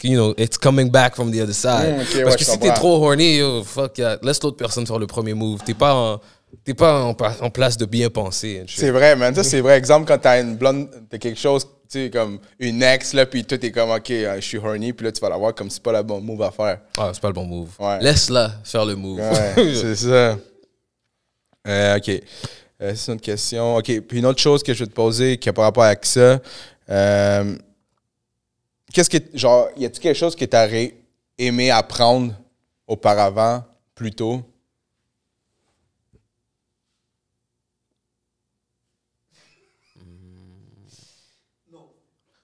you know, it's coming back from the other side. Ok, ouais, parce que je si t'es comprends. trop horny, yo, fuck yeah, laisse l'autre personne faire le premier move. T'es pas en place de bien penser. and shit. C'est vrai, man. Ça, c'est vrai. Exemple, quand t'as une blonde, t'as quelque chose, tu sais, comme une ex, là, puis toi, t'es comme, OK, je suis horny, puis là, tu vas la voir comme c'est pas le bon move à faire. Ah, c'est pas le bon move. Ouais. Laisse-la faire le move. Ouais, c'est ça. OK. C'est une autre question. OK. Puis une autre chose que je vais te poser qui a par rapport avec ça. Qu'est-ce que, genre, y a-tu quelque chose que t'aurais aimé apprendre auparavant, plus tôt?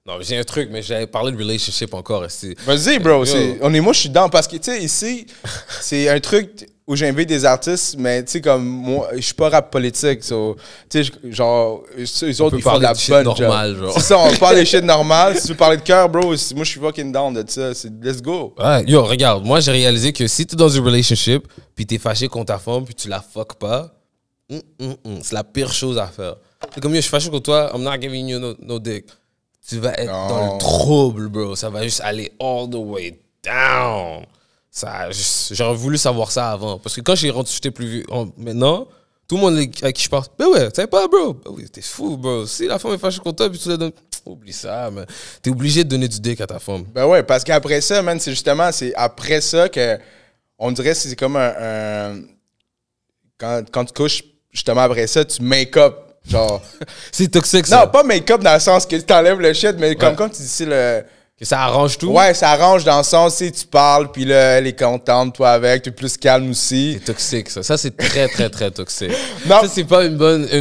Non, j'ai un truc, mais j'avais parlé de relationship encore. Vas-y, bro. Yo. Moi, je suis dedans parce que, tu sais, ici, c'est un truc où j'invite des artistes, mais, tu sais, comme moi, je suis pas rap politique. So, tu sais, genre, eux autres, peut ils font de parler la de shit bonne normale, job. genre. C'est ça, on parle des shit normales. Si tu veux parler de cœur, bro, moi, je suis fucking down de ça. Let's go. Ouais, yo, regarde, moi j'ai réalisé que si t'es dans une relationship, puis t'es fâché contre ta femme, puis tu la fuck pas, c'est la pire chose à faire. C'est comme yo, je suis fâché contre toi, I'm not giving you no dick. Tu vas être Non. dans le trouble, bro. Ça va juste aller all the way down. J'aurais voulu savoir ça avant. Parce que quand j'étais plus vieux, maintenant, tout le monde avec qui je parle, ben ouais, tu sais pas, bro. Ben oui, t'es fou, bro. Si la femme est fâchée contre toi, puis tu la donnes, oublie ça, man. T'es obligé de donner du dick à ta femme. Ben ouais, parce qu'après ça, man, c'est après ça que on dirait que c'est comme quand tu couches, justement après ça, tu make-up. Genre. C'est toxique, ça. Non, pas make-up dans le sens que tu t'enlèves le shit, mais comme tu dis, c'est le. Que ça arrange tout. Ouais, ça arrange dans le sens, tu sais, tu parles, puis là, elle est contente, toi avec, tu es plus calme aussi. C'est toxique, ça. Ça, c'est très, très, très toxique. Non. Ça, c'est pas une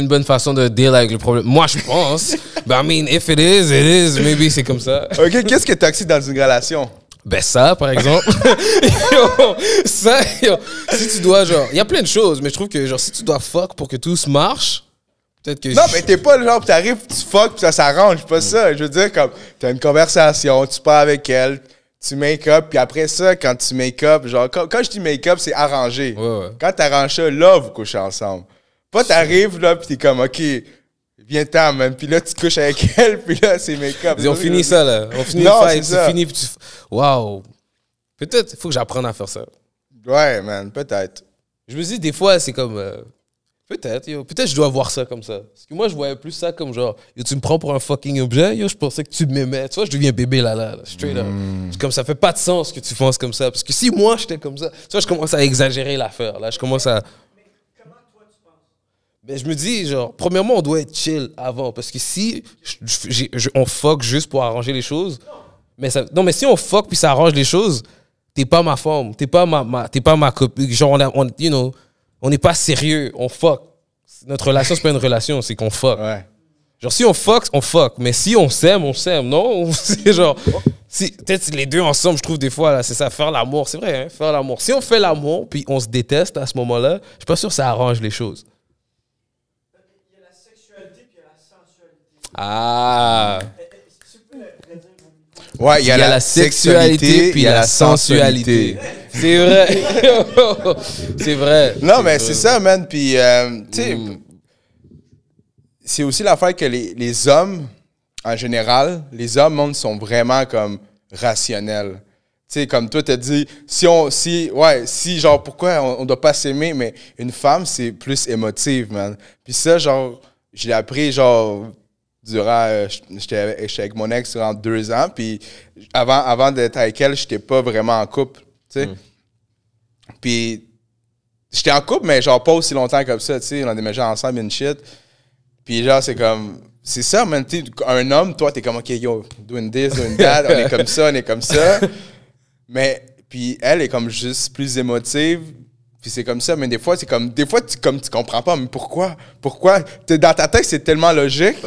bonne façon de deal avec le problème. Moi, je pense. But I mean, if it is, maybe c'est comme ça. OK, qu'est-ce qui est toxique dans une relation? Ben ça, par exemple. Yo, ça, yo, si tu dois, genre... Il y a plein de choses, mais je trouve que, genre, si tu dois fuck pour que tout se marche, peut-être que... Non, mais t'es pas le genre, t'arrives, tu fuck, puis ça s'arrange, pas ça. Je veux dire, comme, t'as une conversation, tu parles avec elle, tu make-up, puis après ça, quand tu make-up, genre, quand je dis make-up, c'est arrangé. Ouais. Quand t'arranges ça, là, vous couchez ensemble. Pas t'arrives, là, puis t'es comme, OK, viens-t'en, man. Puis là, tu te couches avec elle, puis là, c'est make-up. On finit ça, là. On finit Non, le fight, c'est ça. c'est fini, puis tu... Wow. Peut-être, il faut que j'apprenne à faire ça. Ouais, man, peut-être. Je me dis, des fois, c'est comme... peut-être, yo. Peut-être je dois voir ça comme ça. Parce que moi, je voyais plus ça comme genre, yo, tu me prends pour un fucking objet, yo, je pensais que tu m'aimais. Tu vois, je deviens bébé là, straight up. C'est comme ça fait pas de sens que tu penses comme ça. Parce que si moi, j'étais comme ça, tu vois, je commence à exagérer l'affaire. Là, je commence à... Ben, je me dis, genre, premièrement, on doit être chill avant. Parce que si on fuck juste pour arranger les choses, mais non, mais si on fuck puis ça arrange les choses, t'es pas ma femme, t'es pas ma copine. Genre, you know, on n'est pas sérieux, on fuck. Notre relation, c'est pas une relation, c'est qu'on fuck. Ouais. Genre, si on fuck. Mais si on s'aime, non? C'est genre, peut-être les deux ensemble, je trouve des fois, là, c'est ça, faire l'amour. C'est vrai, hein, faire l'amour. Si on fait l'amour puis on se déteste à ce moment-là, je suis pas sûr que ça arrange les choses. Il y a la sexualité puis il y a la sensualité. Ah! Ouais, Il y a la sexualité puis la sensualité. C'est vrai. C'est vrai. Non, mais c'est ça, man. Puis, tu sais, c'est aussi l'affaire que les hommes, en général, les hommes, sont vraiment comme rationnels. Tu sais, comme toi, t'as dit, si, genre, pourquoi on doit pas s'aimer, mais une femme, c'est plus émotive, man. Puis ça, genre, je l'ai appris, genre, durant, j'étais avec mon ex durant 2 ans, puis avant d'être avec elle, j'étais pas vraiment en couple, tu sais. Puis, j'étais en couple, mais genre, pas aussi longtemps comme ça, tu sais, on a déménagé ensemble, une shit. Puis genre, c'est comme... C'est ça, man. Un homme, toi, t'es comme, OK, yo, doing this, doing that. On est comme ça, on est comme ça. Mais, puis elle est comme juste plus émotive. Puis c'est comme ça. Mais des fois, c'est comme... Des fois, tu comprends pas. Mais pourquoi? Pourquoi? Dans ta tête, c'est tellement logique.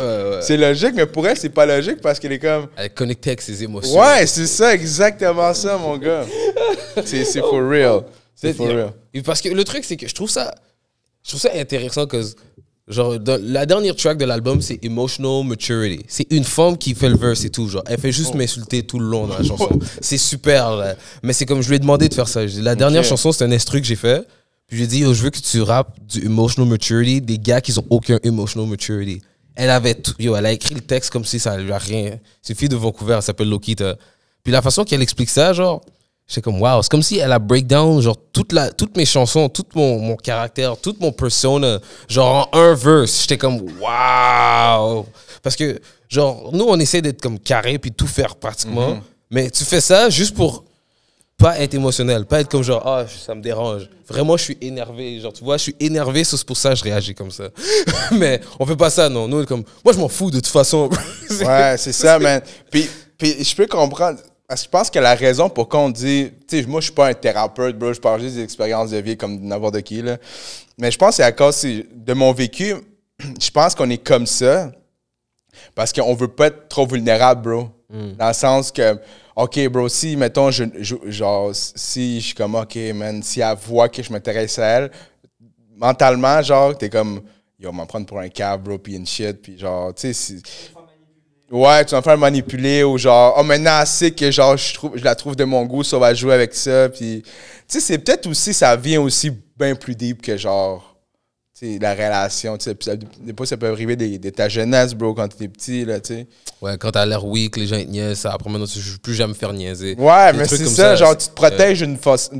C'est logique, mais pour elle, c'est pas logique parce qu'elle est comme... Elle est connectée avec ses émotions. Ouais, c'est ça, exactement ça, mon gars. C'est for real. C'est for real. Et parce que le truc, c'est que je trouve ça intéressant que... Genre, la dernière track de l'album, c'est Emotional Maturity. C'est une femme qui fait le verse et tout. Genre, elle fait juste m'insulter tout le long dans la chanson. C'est super, là. Mais c'est comme je lui ai demandé de faire ça. La dernière chanson, c'est un instru que j'ai fait. Puis j'ai dit, yo, je veux que tu rappes du Emotional Maturity des gars qui ont aucun Emotional Maturity. Elle avait tout. Yo, elle a écrit le texte comme si ça lui a rien. C'est une fille de Vancouver, elle s'appelle Lokita. Puis la façon qu'elle explique ça, genre, j'étais comme, wow, c'est comme si elle a breakdown, genre, toutes mes chansons, tout mon caractère, tout mon persona, genre, en un verse. J'étais comme, wow. Parce que, genre, nous, on essaie d'être comme carré puis tout faire pratiquement. Mais tu fais ça juste pour pas être émotionnel, pas être comme genre, ah, ça me dérange. Vraiment, je suis énervé. Genre, tu vois, je suis énervé, c'est pour ça que je réagis comme ça. Mais on fait pas ça, non. Nous, comme, moi, je m'en fous de toute façon. Ouais, c'est ça, man. Puis je peux comprendre. Parce que je pense que la raison pour qu'on dit... Tu sais, moi, je suis pas un thérapeute, bro. Je parle juste des expériences de vie comme n'importe qui, là. Mais je pense que c'est à cause de mon vécu. Je pense qu'on est comme ça parce qu'on veut pas être trop vulnérable, bro. Dans le sens que... OK, bro, si, mettons, genre, si je suis comme, OK, man, si elle voit que je m'intéresse à elle, mentalement, genre, t'es comme... Yo, on va m'en prendre pour un cave, bro, puis une shit, puis genre, tu sais... Ouais, tu vas me faire manipuler ou genre, oh, maintenant, elle sait que genre, je la trouve de mon goût, ça va jouer avec ça. Puis, tu sais, c'est peut-être aussi, ça vient aussi bien plus deep que genre, tu sais, la relation. Tu sais, des fois, ça peut arriver de ta jeunesse, bro, quand t'es petit, là, tu sais. Ouais, quand t'as l'air weak, les gens te niaisent, après maintenant, tu ne veux plus jamais me faire niaiser. Ouais, mais c'est ça, genre, tu te protèges d'une façon,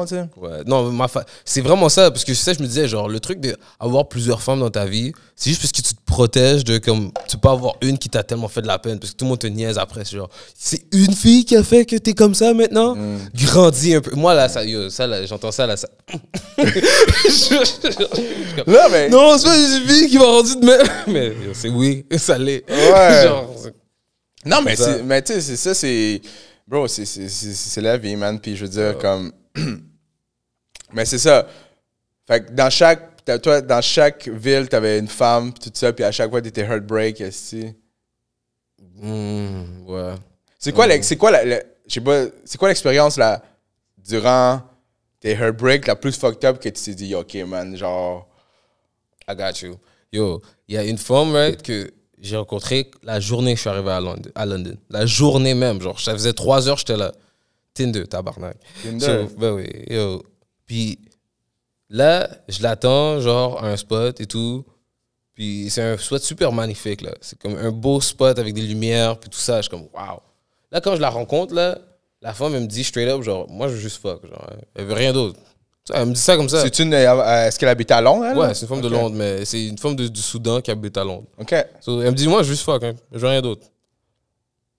tu sais. Ouais, non, c'est vraiment ça, parce que tu sais, je me disais, genre, le truc d'avoir plusieurs femmes dans ta vie, c'est juste parce que tu te protèges de, comme, tu peux pas avoir une qui t'a tellement fait de la peine, parce que tout le monde te niaise après, c'est genre, c'est une fille qui a fait que t'es comme ça maintenant? Grandis un peu. Moi, là, là, j'entends ça, là, ça... Là, mais... Non, c'est pas une fille qui m'a rendu de même. Mais c'est oui, ça l'est. Ouais. Genre, non, mais tu sais, c'est ça, c'est... Bro, c'est la vie, man. Puis je veux dire, comme... mais c'est ça. Fait que dans chaque ville, t'avais une femme, tout ça, puis à chaque fois, t'étais heartbreak, est-ce ouais. C'est quoi l'expérience, là, durant tes heartbreak la plus fucked up que tu t'es dit, OK, man, genre... I got you. Yo, il y a une femme, right, que j'ai rencontrée la journée que je suis arrivé à London. La journée même, genre, ça faisait 3 heures, j'étais là. Tinder, tabarnak. Tinder? Ben oui, yo. Puis là, je l'attends, genre, à un spot et tout. Puis c'est un spot super magnifique, là. C'est comme un beau spot avec des lumières, puis tout ça. Je suis comme, wow. Là, quand je la rencontre, là, la femme, elle me dit straight up, genre, moi, je veux juste fuck. Genre, elle veut rien d'autre. Elle me dit ça comme ça. Est-ce qu'elle habite à Londres, elle? Ouais, c'est une femme de Londres, mais c'est une femme du Soudan qui habite à Londres. OK. So, elle me dit, moi, je veux juste fuck, hein. Je veux rien d'autre.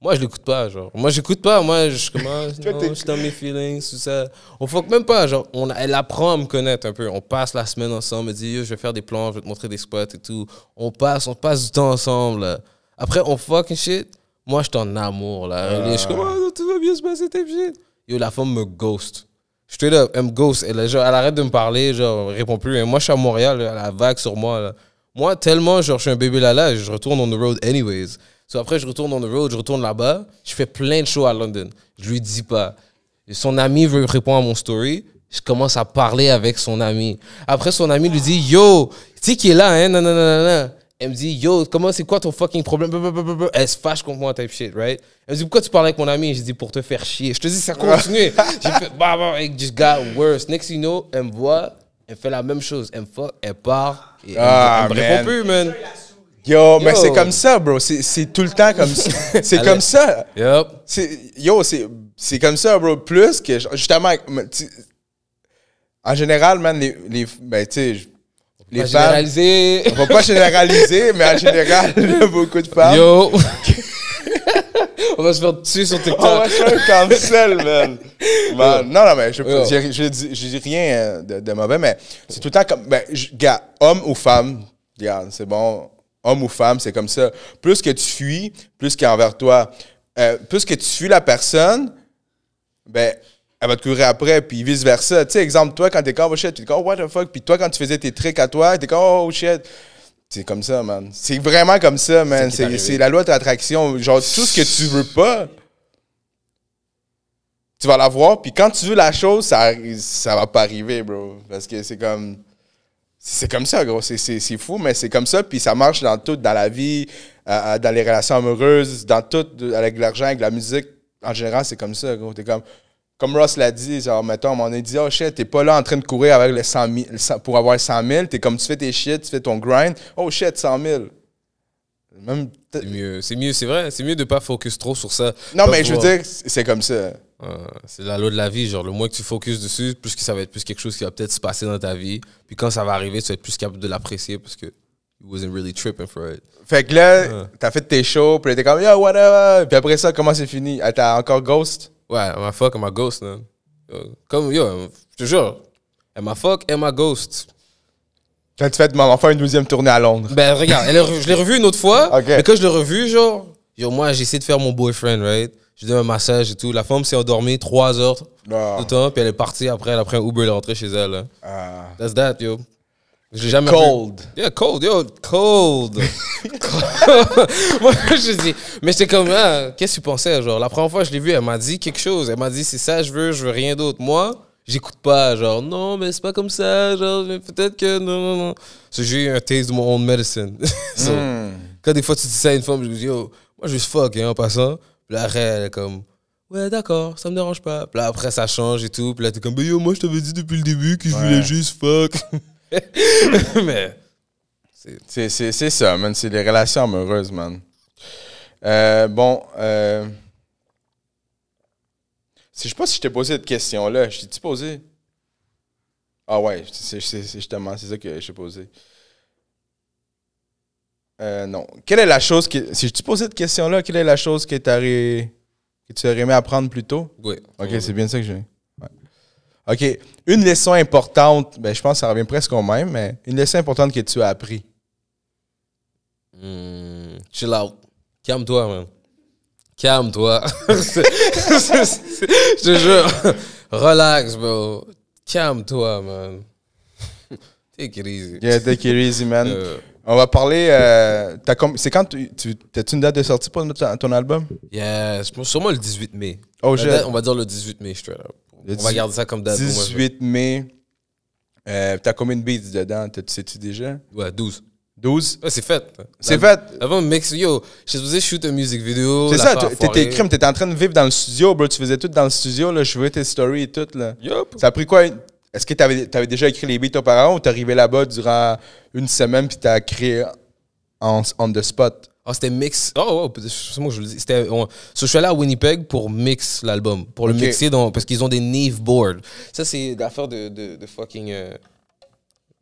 Moi, je l'écoute pas, genre. Moi, j'écoute pas. Moi, je commence, non, je suis dans mes feelings, tout ça. On fuck même pas, genre. Elle apprend à me connaître un peu. On passe la semaine ensemble. Elle dit, yo, je vais faire des plans, je vais te montrer des spots et tout. On passe du temps ensemble, là. Après, on fuck and shit. Moi, je suis en amour, là. Je suis comme, oh, tout va bien se passer, tes shit. Yo, la femme me ghost. Straight up, elle me ghost. Elle arrête de me parler, genre, elle répond plus. Et moi, je suis à Montréal, elle a la vague sur moi, là. Moi, tellement, genre, je suis un bébé là, je retourne on the road anyways. So, après, je retourne on the road, je retourne là-bas. Je fais plein de shows à London. Je lui dis pas. Et son ami veut répondre à mon story. Je commence à parler avec son ami. Après, son ami lui dit, yo, tu sais qui est là, hein, nanana. Elle me dit, yo, c'est quoi ton fucking problème? Elle se fâche contre moi, type shit, right? Elle me dit, pourquoi tu parles avec mon ami? Je dis, pour te faire chier. Je te dis, ça continue. J'ai fait, it just got worse. Next you know, elle me voit, elle fait la même chose. Elle me fuck, elle part. Et elle me répond plus, man. Yo, mais c'est comme ça, bro. C'est tout le temps comme ça. C'est comme ça. Yup. C'est comme ça, bro. Plus que, justement, en général, man, ben, tu sais, les Pas femmes... généraliser. On va pas généraliser, mais en général, il y a beaucoup de femmes. Yo. On va se faire tuer sur TikTok. On va faire un cancel, man. Non, mais je dis rien de mauvais, mais c'est tout le temps comme... Ben, gars, homme ou femme, regarde, c'est bon, homme ou femme, c'est comme ça. Plus que tu fuis, plus qu'envers toi. Plus que tu fuis la personne, ben, elle va te courir après, puis vice-versa. Tu sais, exemple, toi, quand t'es comme, oh shit, tu es comme, oh, what the fuck, puis toi, quand tu faisais tes tricks à toi, t'es comme, oh shit. C'est comme ça, man. C'est vraiment comme ça, man. C'est la loi de l'attraction. Genre, tout ce que tu veux pas, tu vas l'avoir, puis quand tu veux la chose, ça va pas arriver, bro. Parce que c'est comme... C'est comme ça, gros. C'est fou, mais c'est comme ça, puis ça marche dans tout, dans la vie, dans les relations amoureuses, dans tout, avec l'argent, avec la musique. En général, c'est comme ça, gros. T'es comme Ross l'a dit, genre, mettons, on a dit, oh shit, t'es pas là en train de courir avec les 100 000, pour avoir 100 000. T'es comme, tu fais tes shit, tu fais ton grind. Oh shit, 100 000. Même c'est mieux, c'est vrai. C'est mieux de pas focus trop sur ça. non, Pas mais je veux pouvoir- dire, c'est comme ça. C'est la loi de la vie. Genre, le moins que tu focuses dessus, plus que ça va être plus quelque chose qui va peut-être se passer dans ta vie. Puis quand ça va arriver, tu vas être plus capable de l'apprécier parce que you wasn't really tripping for it. Fait que là, t'as fait tes shows, puis là, t'es comme, yo, whatever. Puis après ça, comment c'est fini? Ah, t'as encore Ghost? Ouais, elle m'a fuck, elle m'a ghost, man. Comme, yo, je te jure, elle m'a fuck, elle m'a ghost. Quand tu fais maman faire une deuxième tournée à Londres. Ben, regarde, je l'ai revu une autre fois, Ok. mais quand je l'ai revu, genre, moi, j'ai essayé de faire mon boyfriend, right? J'ai donné un massage et tout. La femme s'est endormie 3 heures Ah. de temps, puis elle est partie après, elle a pris un Uber, elle est rentrée chez elle. Là. Ah. That's that, yo. Je l'ai jamais Cold. revu. Yeah, cold, yo, cold. Moi, je dis, mais j'étais comme, ah, qu'est-ce que tu pensais, genre, la première fois que je l'ai vu, elle m'a dit quelque chose. Elle m'a dit, c'est ça, je veux rien d'autre. Moi, j'écoute pas, genre, non, mais c'est pas comme ça, genre, mais peut-être que, non. So, j'ai eu un taste de mon own medicine. So, quand des fois tu dis ça à une femme, je me dis, yo, moi, je juste fuck, hein, en passant. Puis là, après, elle est comme, ouais, d'accord, ça me dérange pas. Puis là, après, ça change et tout. Puis là, t'es comme, yo, moi, je t'avais dit depuis le début que je voulais juste fuck. Mais. C'est ça, man. C'est les relations amoureuses, man. Je sais pas si je t'ai posé cette question-là. Je t'ai-tu posé? Ah ouais, c'est justement, c'est ça que je t'ai posé. Non. Quelle est la chose que... Si je t'ai posé cette question-là, quelle est la chose que tu aurais aimé apprendre plus tôt? Oui. OK, c'est bien ça que j'ai. Ouais. OK. Une leçon importante, ben, je pense que ça revient presque au même, mais une leçon importante que tu as appris. Chill out. Calme-toi, man. Calme-toi. Je te jure. Relax, bro. Calme-toi, man. Take it easy. Yeah, take it easy, man. On va parler... c'est quand t'as-tu une date de sortie pour ton album? Yeah, sûrement le 18 mai. Oh, On va dire le 18 mai, straight up. On va garder ça comme date. 18 mai. T'as combien de beats dedans? Sais-tu déjà? Ouais, 12. 12? Ouais, c'est fait. C'est fait? Avant, mix, yo, je supposé shoot une music vidéo. C'est ça, t'étais crime, t'étais en train de vivre dans le studio, bro. Tu faisais tout dans le studio, là. Je voyais tes stories et tout, là. Yup. Ça a pris quoi? Est-ce que t'avais déjà écrit les beats auparavant ou t'es arrivé là-bas durant une semaine puis t'as créé on the spot? Oh, c'était mix. Oh, c'est moi que je le dis. Je suis allé à Winnipeg pour mix l'album. Pour le Ok. mixer parce qu'ils ont des Neve boards. Ça, c'est l'affaire de fucking.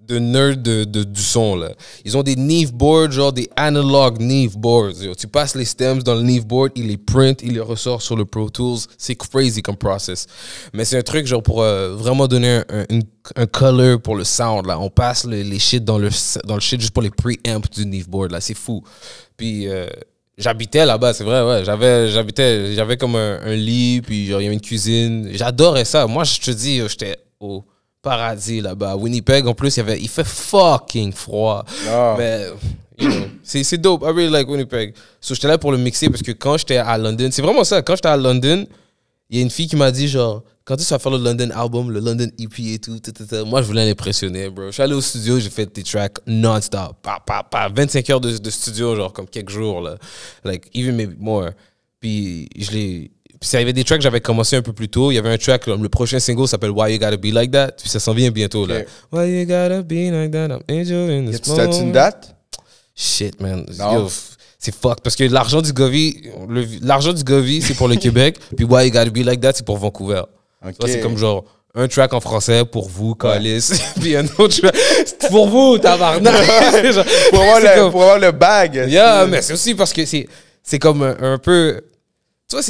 De nerd du son, là. Ils ont des Neve boards, genre des analog Neve boards. Yo. Tu passes les stems dans le Neve board, il les print, il les ressort sur le Pro Tools. C'est crazy comme process. Mais c'est un truc, genre, pour vraiment donner un color pour le sound, là. On passe les shit dans le shit juste pour les preamps du Neve board, là. C'est fou. Puis, j'habitais là-bas, c'est vrai, ouais. J'avais comme un lit, puis genre, il y avait une cuisine. J'adorais ça. Moi, je te dis, j'étais au paradis là-bas. À Winnipeg, en plus, il fait fucking froid. Ah. Mais, you know, c'est dope. I really like Winnipeg. So, j'étais là pour le mixer parce que quand j'étais à London, c'est vraiment ça. Quand j'étais à London, il y a une fille qui m'a dit, genre, quand tu vas faire le London album, le London EP et tout, moi, je voulais l'impressionner, bro. Je suis allé au studio, j'ai fait des tracks non-stop. 25 heures de studio, genre, comme quelques jours, là. Like, even maybe more. Puis, Puis il y avait des tracks que j'avais commencé un peu plus tôt. Il y avait un track, le prochain single s'appelle Why You Gotta Be Like That. Puis ça s'en vient bientôt, là. Ok. Why you gotta be like that, I'm enjoying this T'as-tu une date? shit, man. Non. Yo, c'est fuck. Parce que l'argent du Govy, c'est pour le Québec. Puis Why You Gotta Be Like That, c'est pour Vancouver. OK. Tu vois, c'est comme genre un track en français pour vous, Calice. Puis un autre track c'est pour vous, tabarnak. Genre, Pour avoir, c'est le, comme- pour avoir le bag. Yeah, mais c'est aussi parce que c'est comme un peu. Tu vois,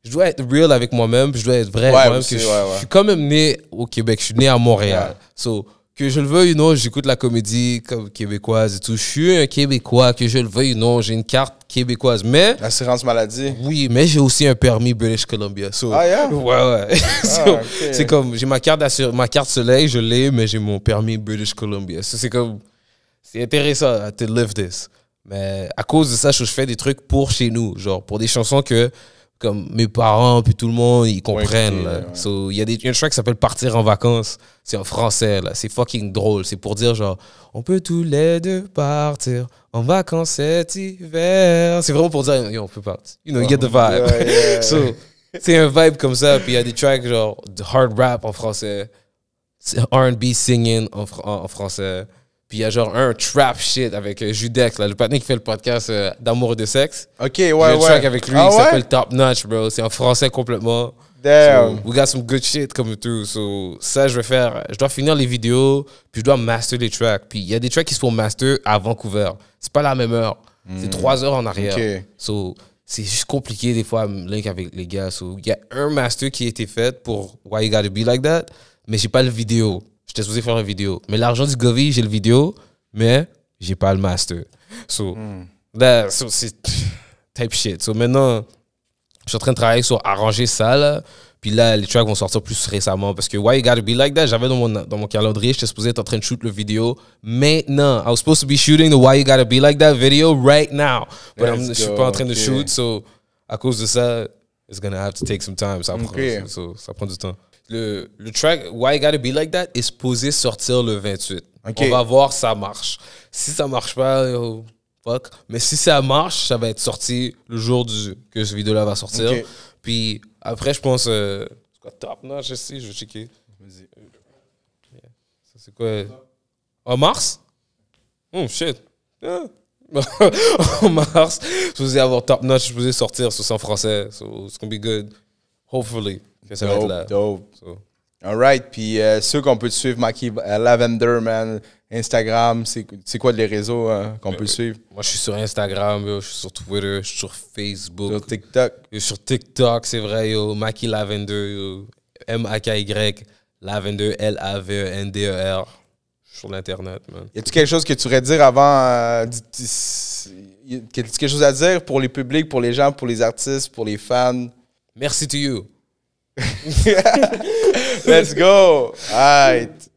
je dois être real avec moi-même, puis je dois être vrai avec Ouais, moi-même. aussi, Que ouais. je suis quand même né au Québec, je suis né à Montréal. Ouais. So, que je le veuille ou non, j'écoute la comédie comme québécoise et tout. Je suis un Québécois, que je le veuille ou non, j'ai une carte québécoise. Mais, L'assurance maladie. oui, mais j'ai aussi un permis British Columbia. So, Ah, yeah? ouais. So, ok. c'est comme, j'ai ma carte soleil, je l'ai, mais j'ai mon permis British Columbia. So, c'est comme, c'est intéressant to live this. Mais à cause de ça, je fais des trucs pour chez nous, genre pour des chansons que comme mes parents puis tout le monde ils comprennent. ok, là. ouais. So, il y a un track qui s'appelle Partir en vacances. C'est en français là, c'est fucking drôle. C'est pour dire genre on peut tous les deux partir en vacances cet hiver. C'est vraiment pour dire yo, on peut partir. You know, you get the vibe. Yeah. So, c'est un vibe comme ça. Puis il y a des tracks genre de hard rap en français, c'est R&B singing en français. Puis il y a genre un trap shit avec Judex, là, le patin qui fait le podcast d'Amour et de sexe. OK, J'ai ouais, un track ouais. avec lui Ah, qui ouais? s'appelle Top Notch, bro. C'est en français complètement. Damn. So, we got some good shit coming through. So, ça, je dois finir les vidéos, puis je dois master les tracks. Puis il y a des tracks qui se font master à Vancouver. C'est pas la même heure. C'est 3 heures en arrière. OK. So, c'est juste compliqué des fois à me link avec les gars. So, il y a un master qui a été fait pour Why You Gotta Be Like That, mais j'ai pas le vidéo. J'étais supposé faire la vidéo. Mais l'argent du Govy, j'ai le vidéo, mais j'ai pas le master. So, c'est type shit. So, maintenant, je suis en train de travailler sur arranger ça, là. Puis là, les tracks vont sortir plus récemment. Parce que Why You Gotta Be Like That, j'avais dans mon calendrier, j'étais supposé être en train de shoot le vidéo. Maintenant, I was supposed to be shooting the Why You Gotta Be Like That video right now. But je suis pas en train de shoot, so à cause de ça, it's gonna have to take some time. Ça prend du temps. Le track Why You Gotta Be Like That est supposé sortir le 28. Ok. On va voir si ça marche. Si ça marche pas, yo, fuck. Mais si ça marche, ça va être sorti le jour que ce vidéo-là va sortir. Ok. Puis après, je pense. C'est quoi, Top Notch ici? Je vais checker. Vas-y. Ça, c'est quoi? En mars? Oh shit. Ah. En mars, je vais avoir Top Notch, je vais sortir, c'est en français. So it's gonna be good. Hopefully. Que ça va être là. Dope. So. All right. Puis ceux qu'on peut te suivre, Maki Lavender, man, Instagram, c'est quoi les réseaux qu'on peut le suivre? Moi, je suis sur Instagram, yo, je suis sur Twitter, je suis sur Facebook. Sur TikTok. Yo, sur TikTok, c'est vrai, yo. Maki Lavender, yo. M-A-K-Y, Lavender, L-A-V-E-N-D-E-R. Je suis sur l'Internet, man. Y a-tu quelque chose que tu voudrais dire avant? Y a-tu quelque chose à dire pour les publics, pour les gens, pour les artistes, pour les fans? Merci to you. Let's go! All right.